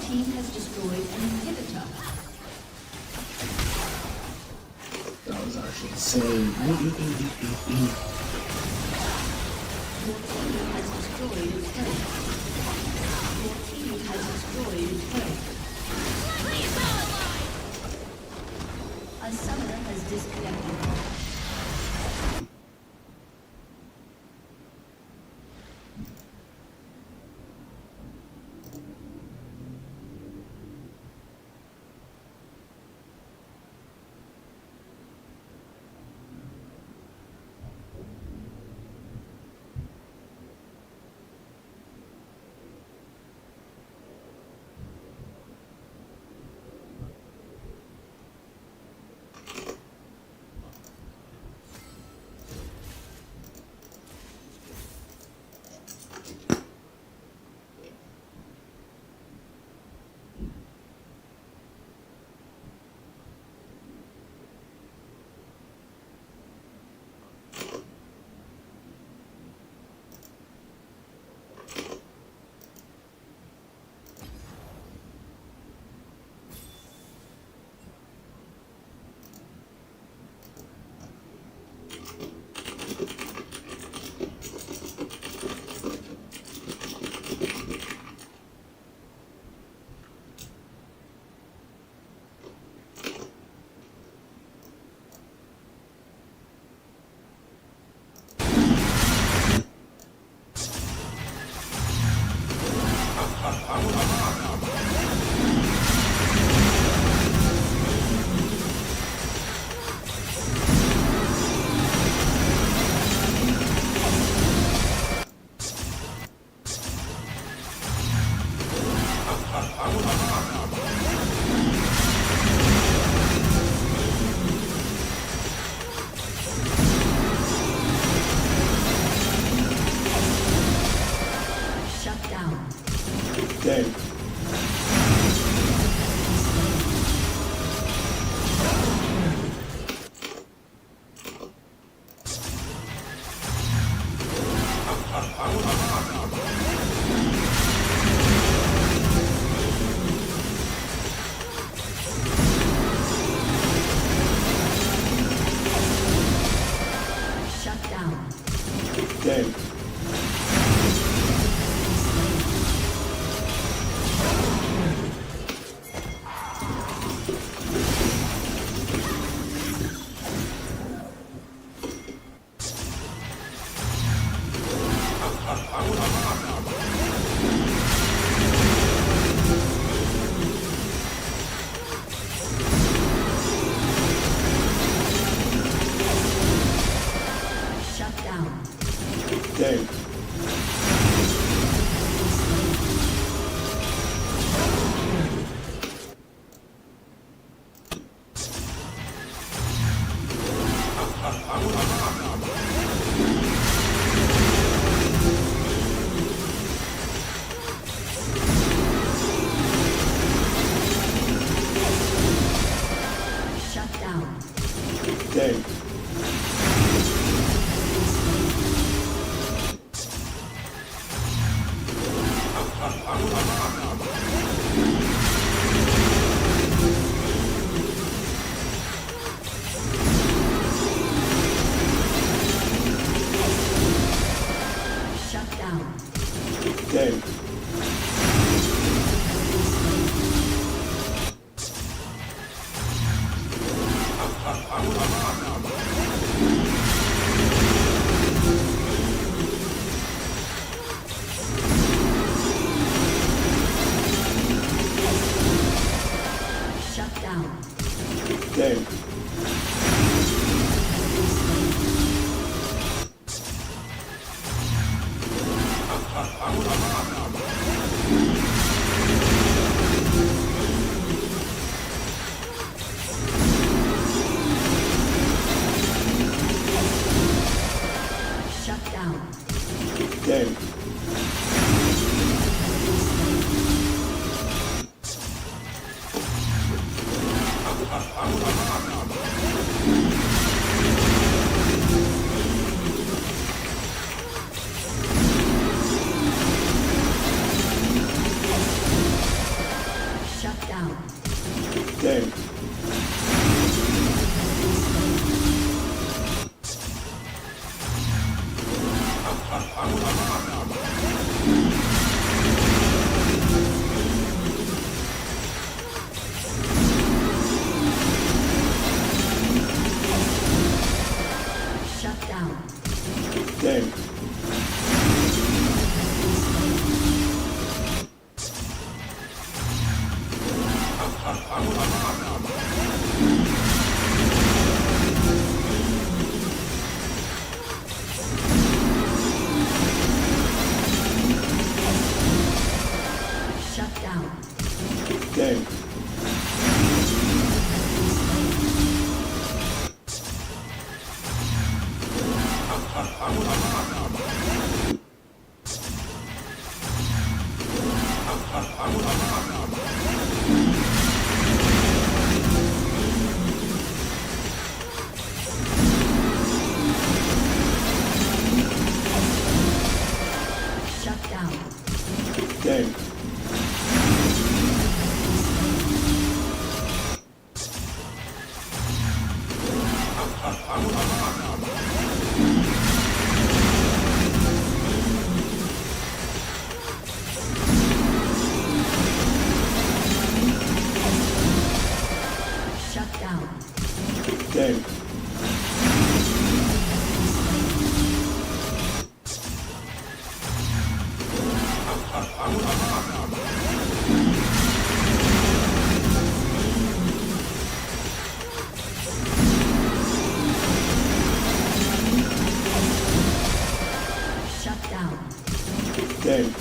team has destroyed an inhibitor. That was actually insane. Your team has destroyed a turret. Your team has destroyed a turret. A summoner has disconnected. Dang. Shut down. Dang. Shut down. Dang. Shut down. Dang. Shut down. Dang. Game. Shut down. Game. Shut down. Game. Shut down. Game. Shut down. Game. Shut down. Game.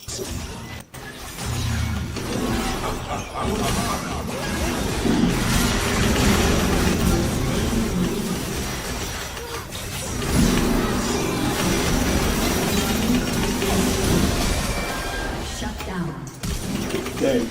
Shut down. Shut down. Game.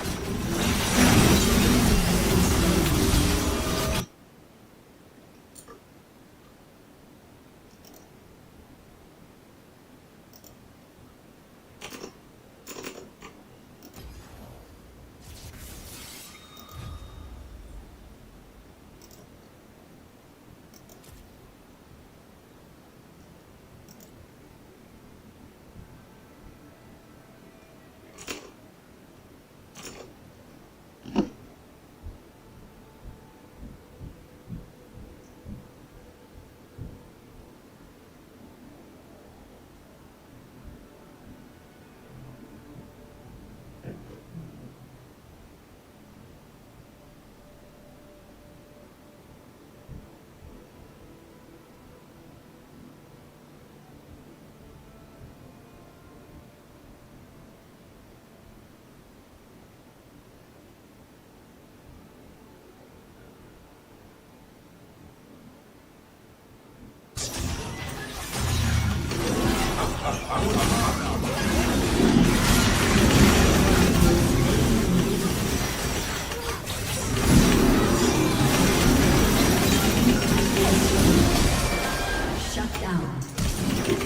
Shut down.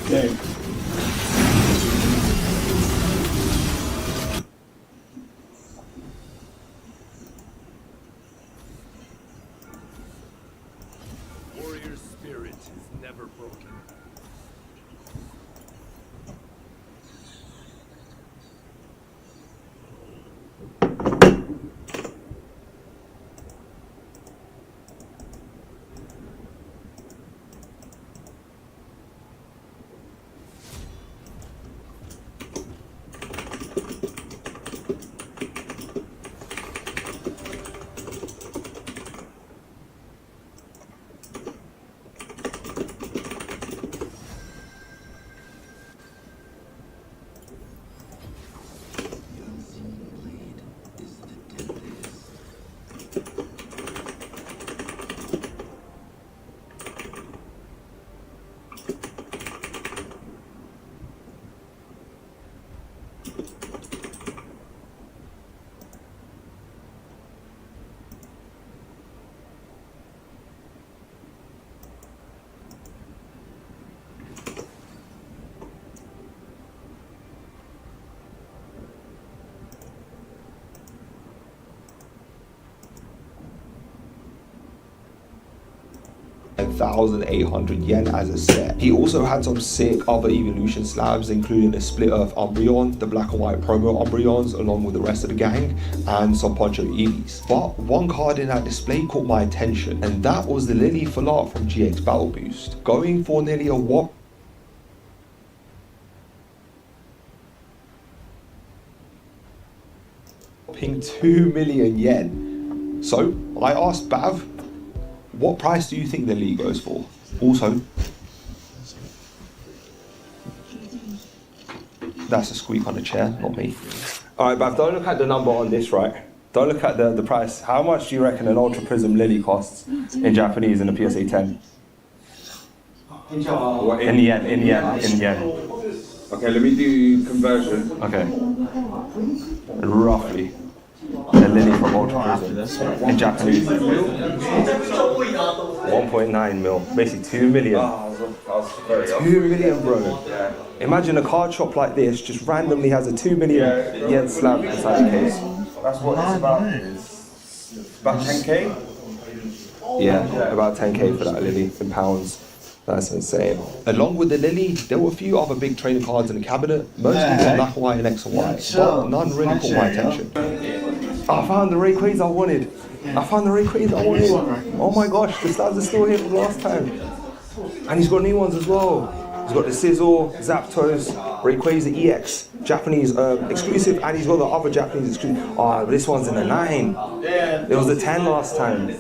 Game. Warrior spirit is never broken. 9,800 yen as a set. He also had some sick other evolution slabs, including a Split Earth Umbreon, the black and white promo Umbreons, along with the rest of the gang, and some Poncho Eevees. But one card in that display caught my attention, and that was the Lily Falat from GX Battle Boost, going for nearly a whopping 2 million yen. So I asked Bav, what price do you think the Lily goes for? Also, that's a squeak on the chair, not me. Alright, Bav, don't look at the number on this, right? Don't look at the price. How much do you reckon an Ultra Prism Lily costs in Japanese in a PSA 10? In yen. Okay, let me do conversion. Okay. Roughly. The Lily from Ultra Prism in Japanese. 1.9 mil. Basically 2 million. 2 million, bro. Imagine a card shop like this just randomly has a 2 million yen slab inside the case. That's what it's about. It's about 10k? Yeah, about 10k for that Lily in pounds. That's insane. Along with the Lily, there were a few other big trading cards in the cabinet, mostly in black and white and X and Y, but none really caught my attention. I found the Rayquaza I wanted. Oh my gosh, the slabs are still here from last time. And he's got new ones as well. He's got the Scizor, Zapdos, Rayquaza EX, Japanese exclusive, and he's got the other Japanese exclusive. Oh, this one's in a 9. It was a 10 last time.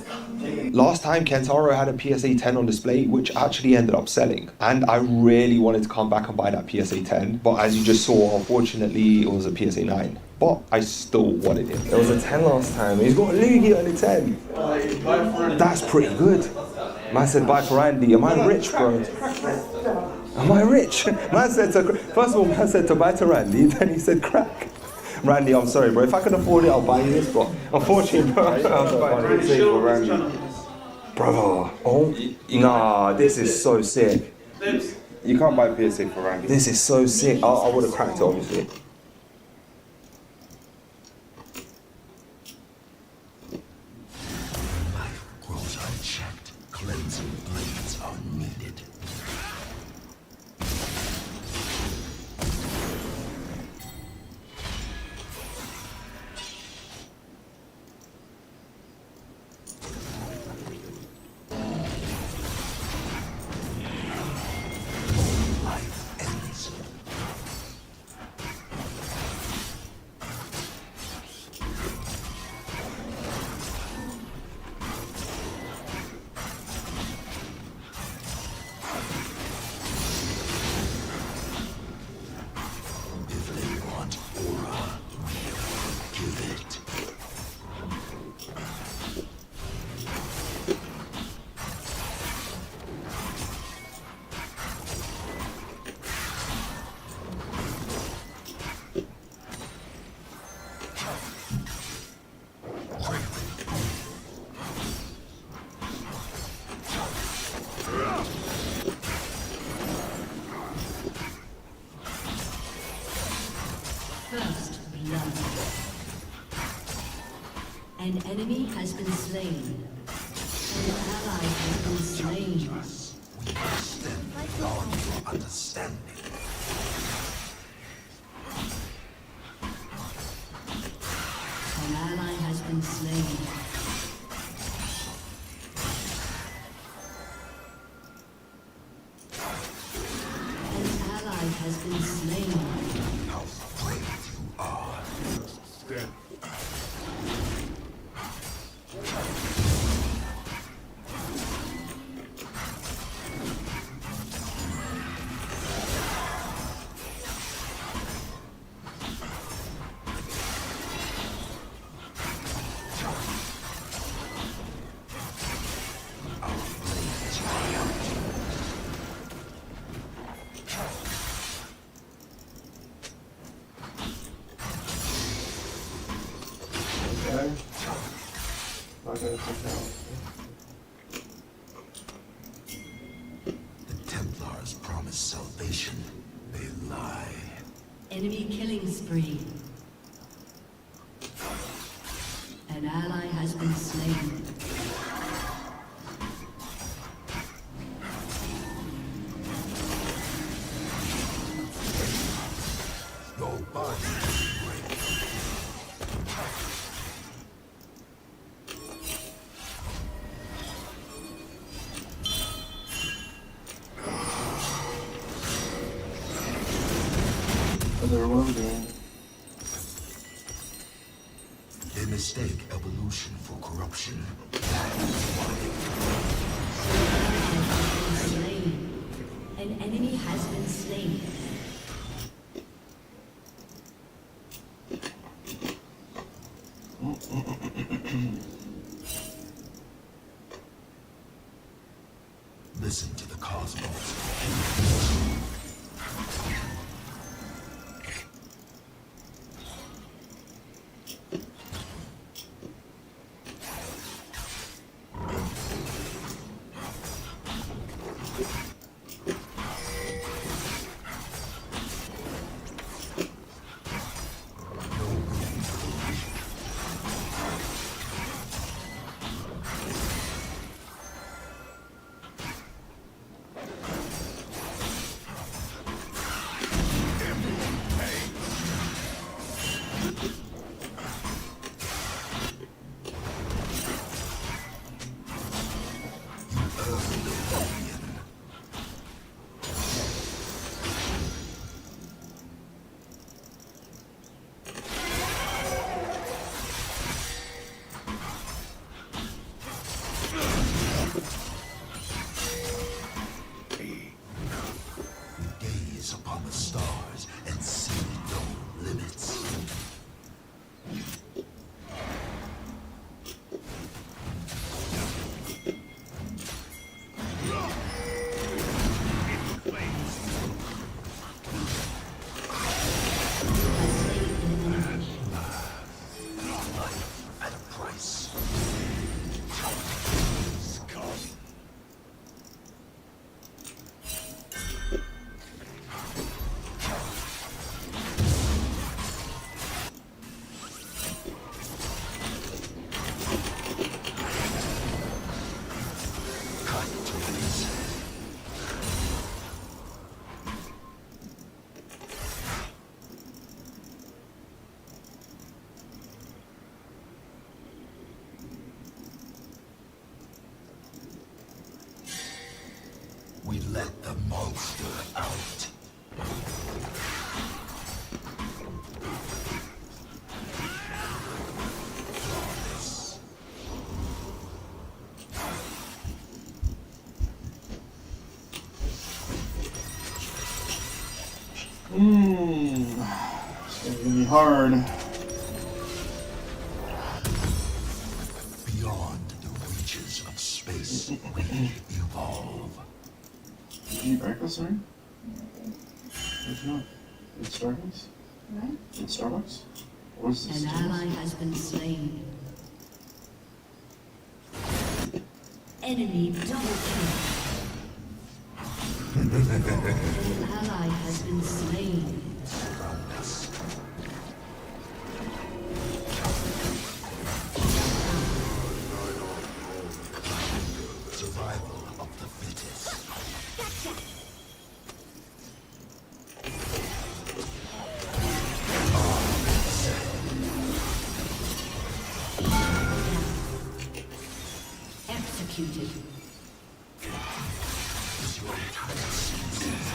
Last time, Kentaro had a PSA 10 on display, which actually ended up selling. And I really wanted to come back and buy that PSA 10. But as you just saw, unfortunately, it was a PSA 9. But I still wanted it. There was a 10 last time. He's got a Lugia on the 10. That's pretty good. Man said, bye for Randy. Am I rich, bro? Am I rich? Man said to, first of all, man said to buy to Randy, then he said crack. Randy, I'm sorry, bro. If I can afford it, I'll buy you this, but unfortunately, bro, Brother, oh, nah, this is so sick. You can't buy PSA for Randy. This is so sick. I would have cracked it, obviously. Life grows unchecked. Cleansing blades are needed. First blood. An enemy has been slain. An ally has been slain. We extend beyond your understanding. An ally has been slain. An ally has been slain. How brave you are. The Templars promise salvation. They lie. Enemy killing spree. An ally has been slain. Wither, what I'm doing. They mistake evolution for corruption. Slain. An enemy has been slain. Listen to the cosmos. Gaze upon the stars and see no limits. Life at a price. We let the monster out. Flawless. It's gonna be hard. Beyond the reaches of space, we evolve. Did you break this ring? Did you not? In Starbucks? What? In Starbucks? What is this? An ally has been slain. Enemy double kill. An ally has been slain. Around us. Survival of the fittest. Executed. Is your entire species.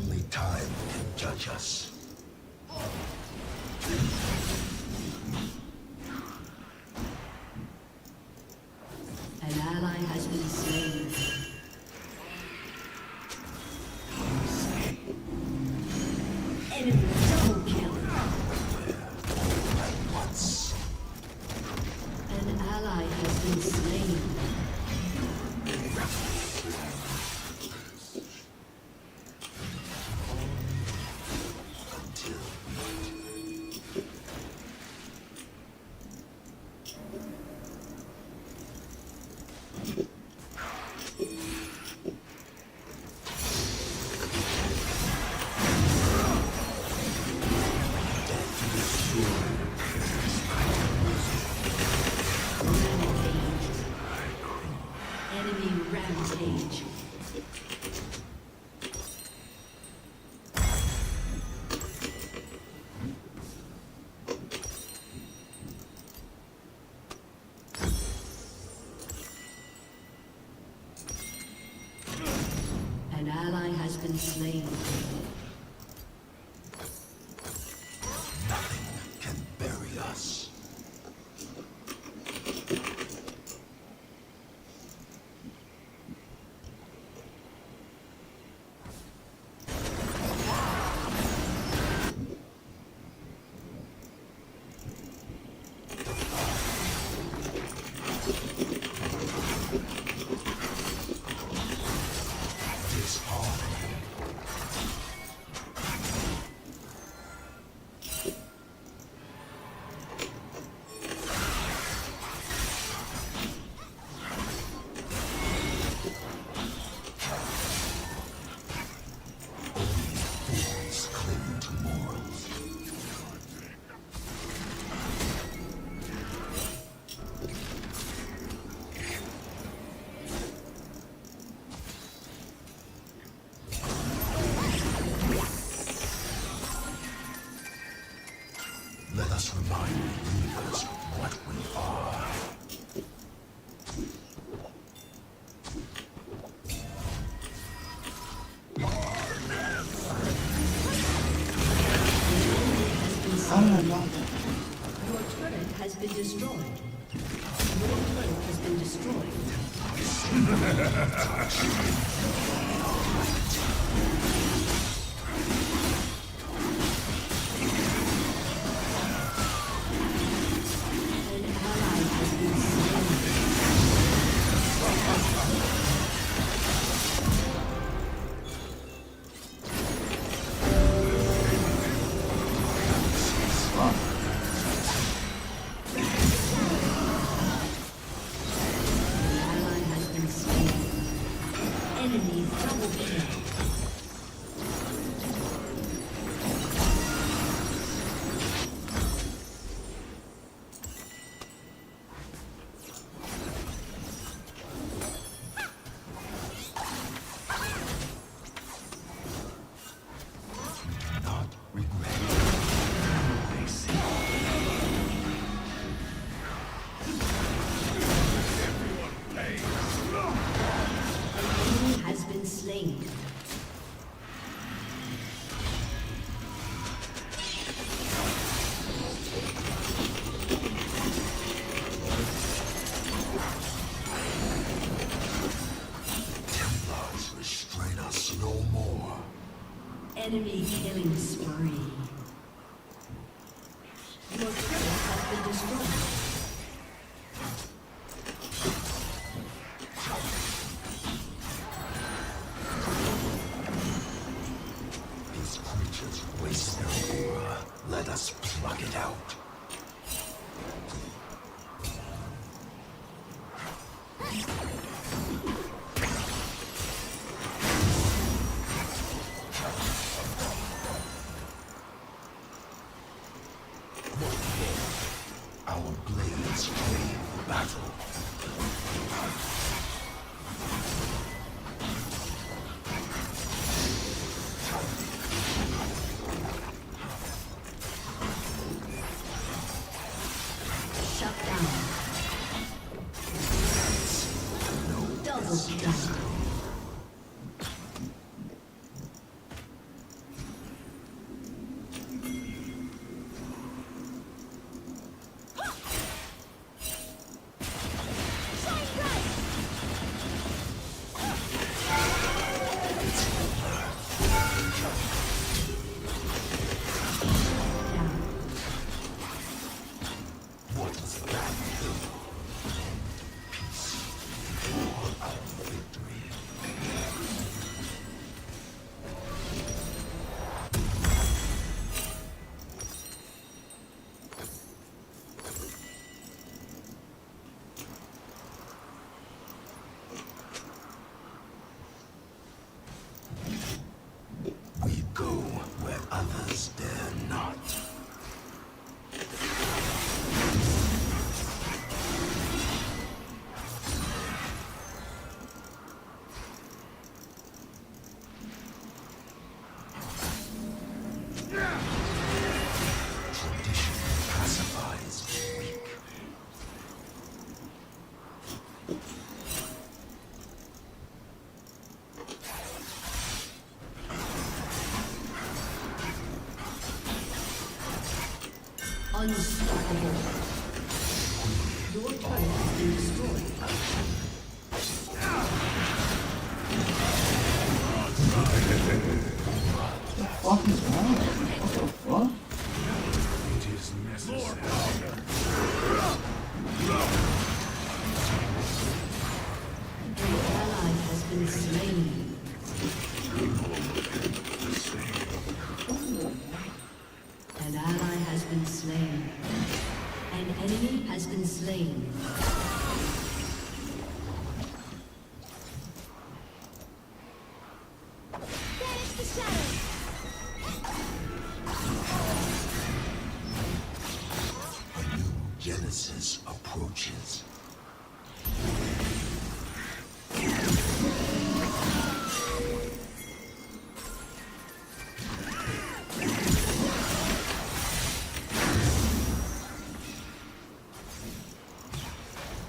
Only time can judge us. An ally has been slain. Enemy double kill. Once. An ally has been slain. Enemy rampage. An ally has been slain. Nothing can bury us. Fools cling to morals. Let us remind believers what we are. Your turret has been destroyed. Your turret has been destroyed. An ally has been slain. An ally has been slain. Enemy double kill. Not regret. They see. Enemy has been slain. Templars restrain us no more. Enemy killing spree. Your turret has been destroyed. These creatures waste their aura. Let us pluck it out. Our blade Unstoppable. Your turret has been destroyed. What is wrong? What the fuck? It is necessary. An ally has been slain. An ally has been slain. An enemy has been slain. Banish the shadows. A new Genesis approaches.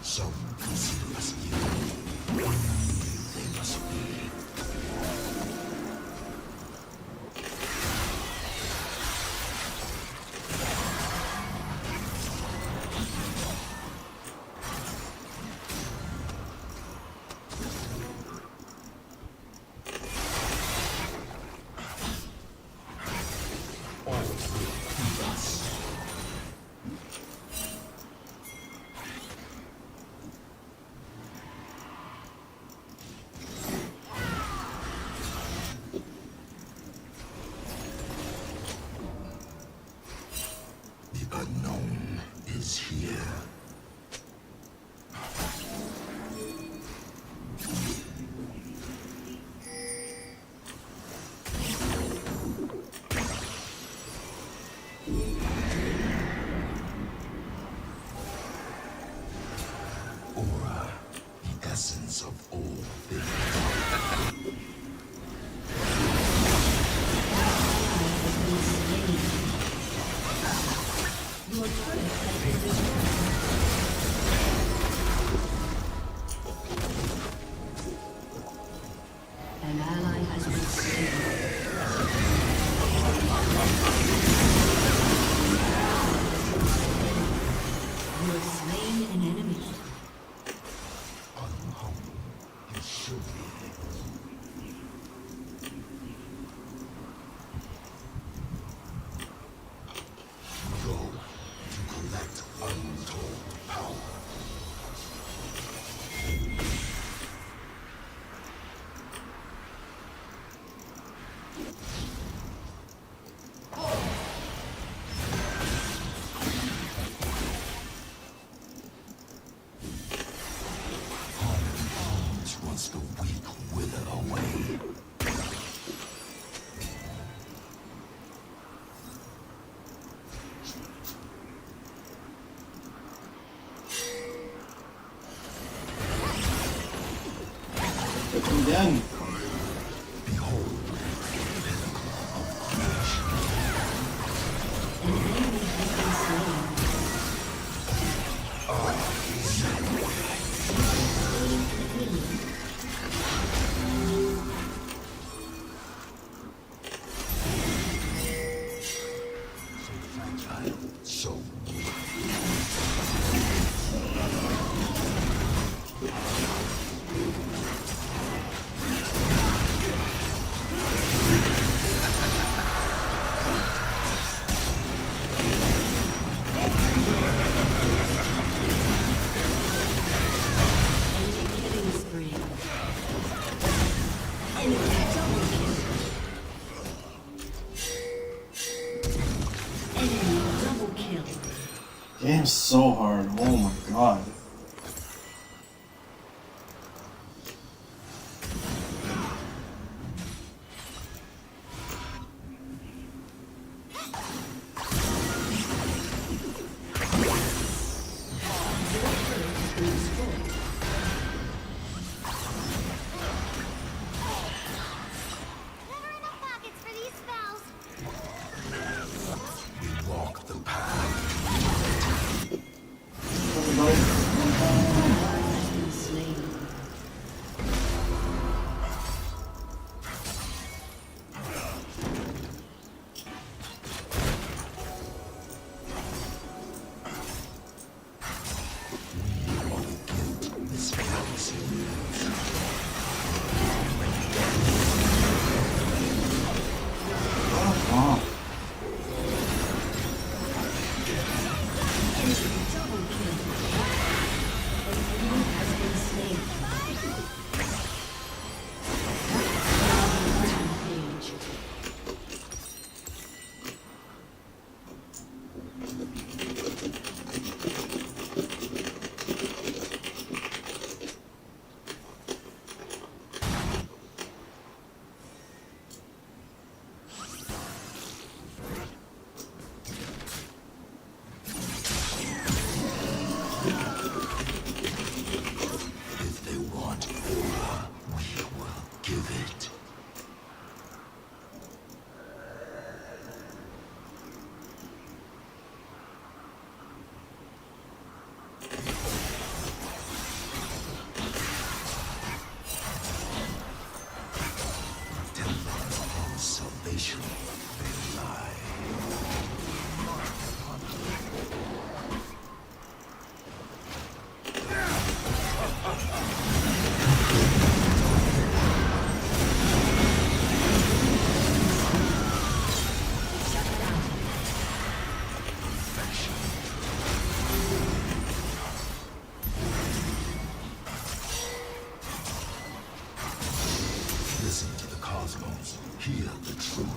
Some consider us evil. They must be. The unknown is here. Aura, the essence of all things. Your turret has been destroyed. An ally has been slain. You have slain an enemy. Unhumble, you should be. Go to collect untold power. Once the weak wither away. Hit him again. Behold, An enemy has been slain. so fragile, so weak. Killing spree. Enemy double kill. Enemy double kill. Game's so hard. Oh my god. Never enough pockets for these spells. We walk the path. Everybody. give it. Temple salvation may lie. Listen to the cosmos. Hear the truth.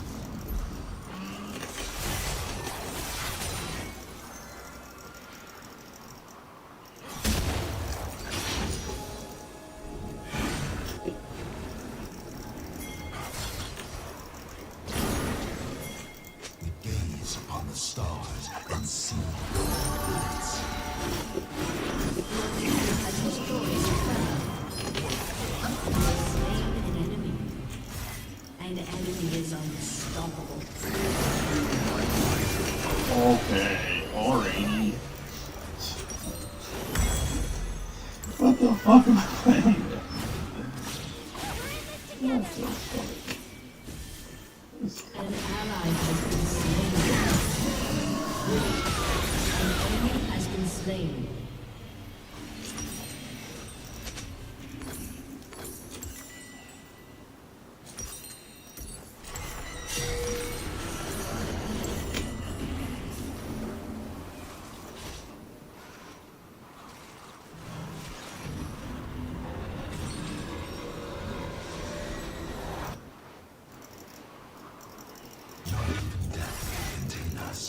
We gaze upon the stars and see your limits. Has destroyed slain an enemy. An enemy is unstoppable. Okay, alrighty. What the fuck am I playing with? What the fuck? An ally has been slain. An enemy has been slain. Not even death can contain us.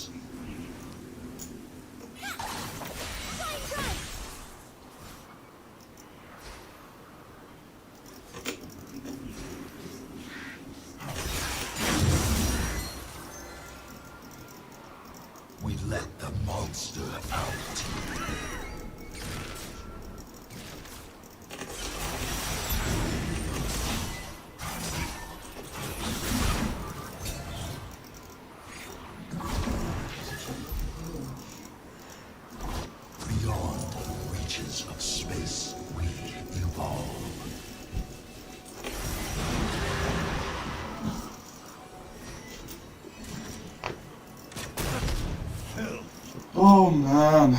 We let the monster out. Beyond the reaches of space, we evolve. Oh man.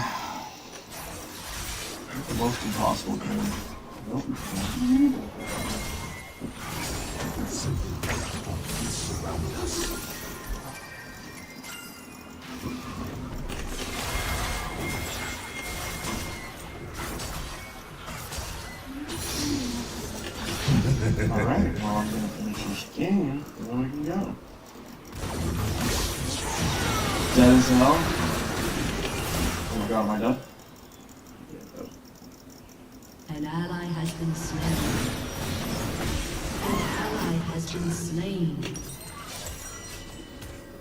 The most impossible game. Nope. Simply what surround us. Alright, well I'm gonna finish this game, and then we can go. Dead as hell. Oh my god, am I dead? Yeah, dead. An ally has been slain. An ally has been slain.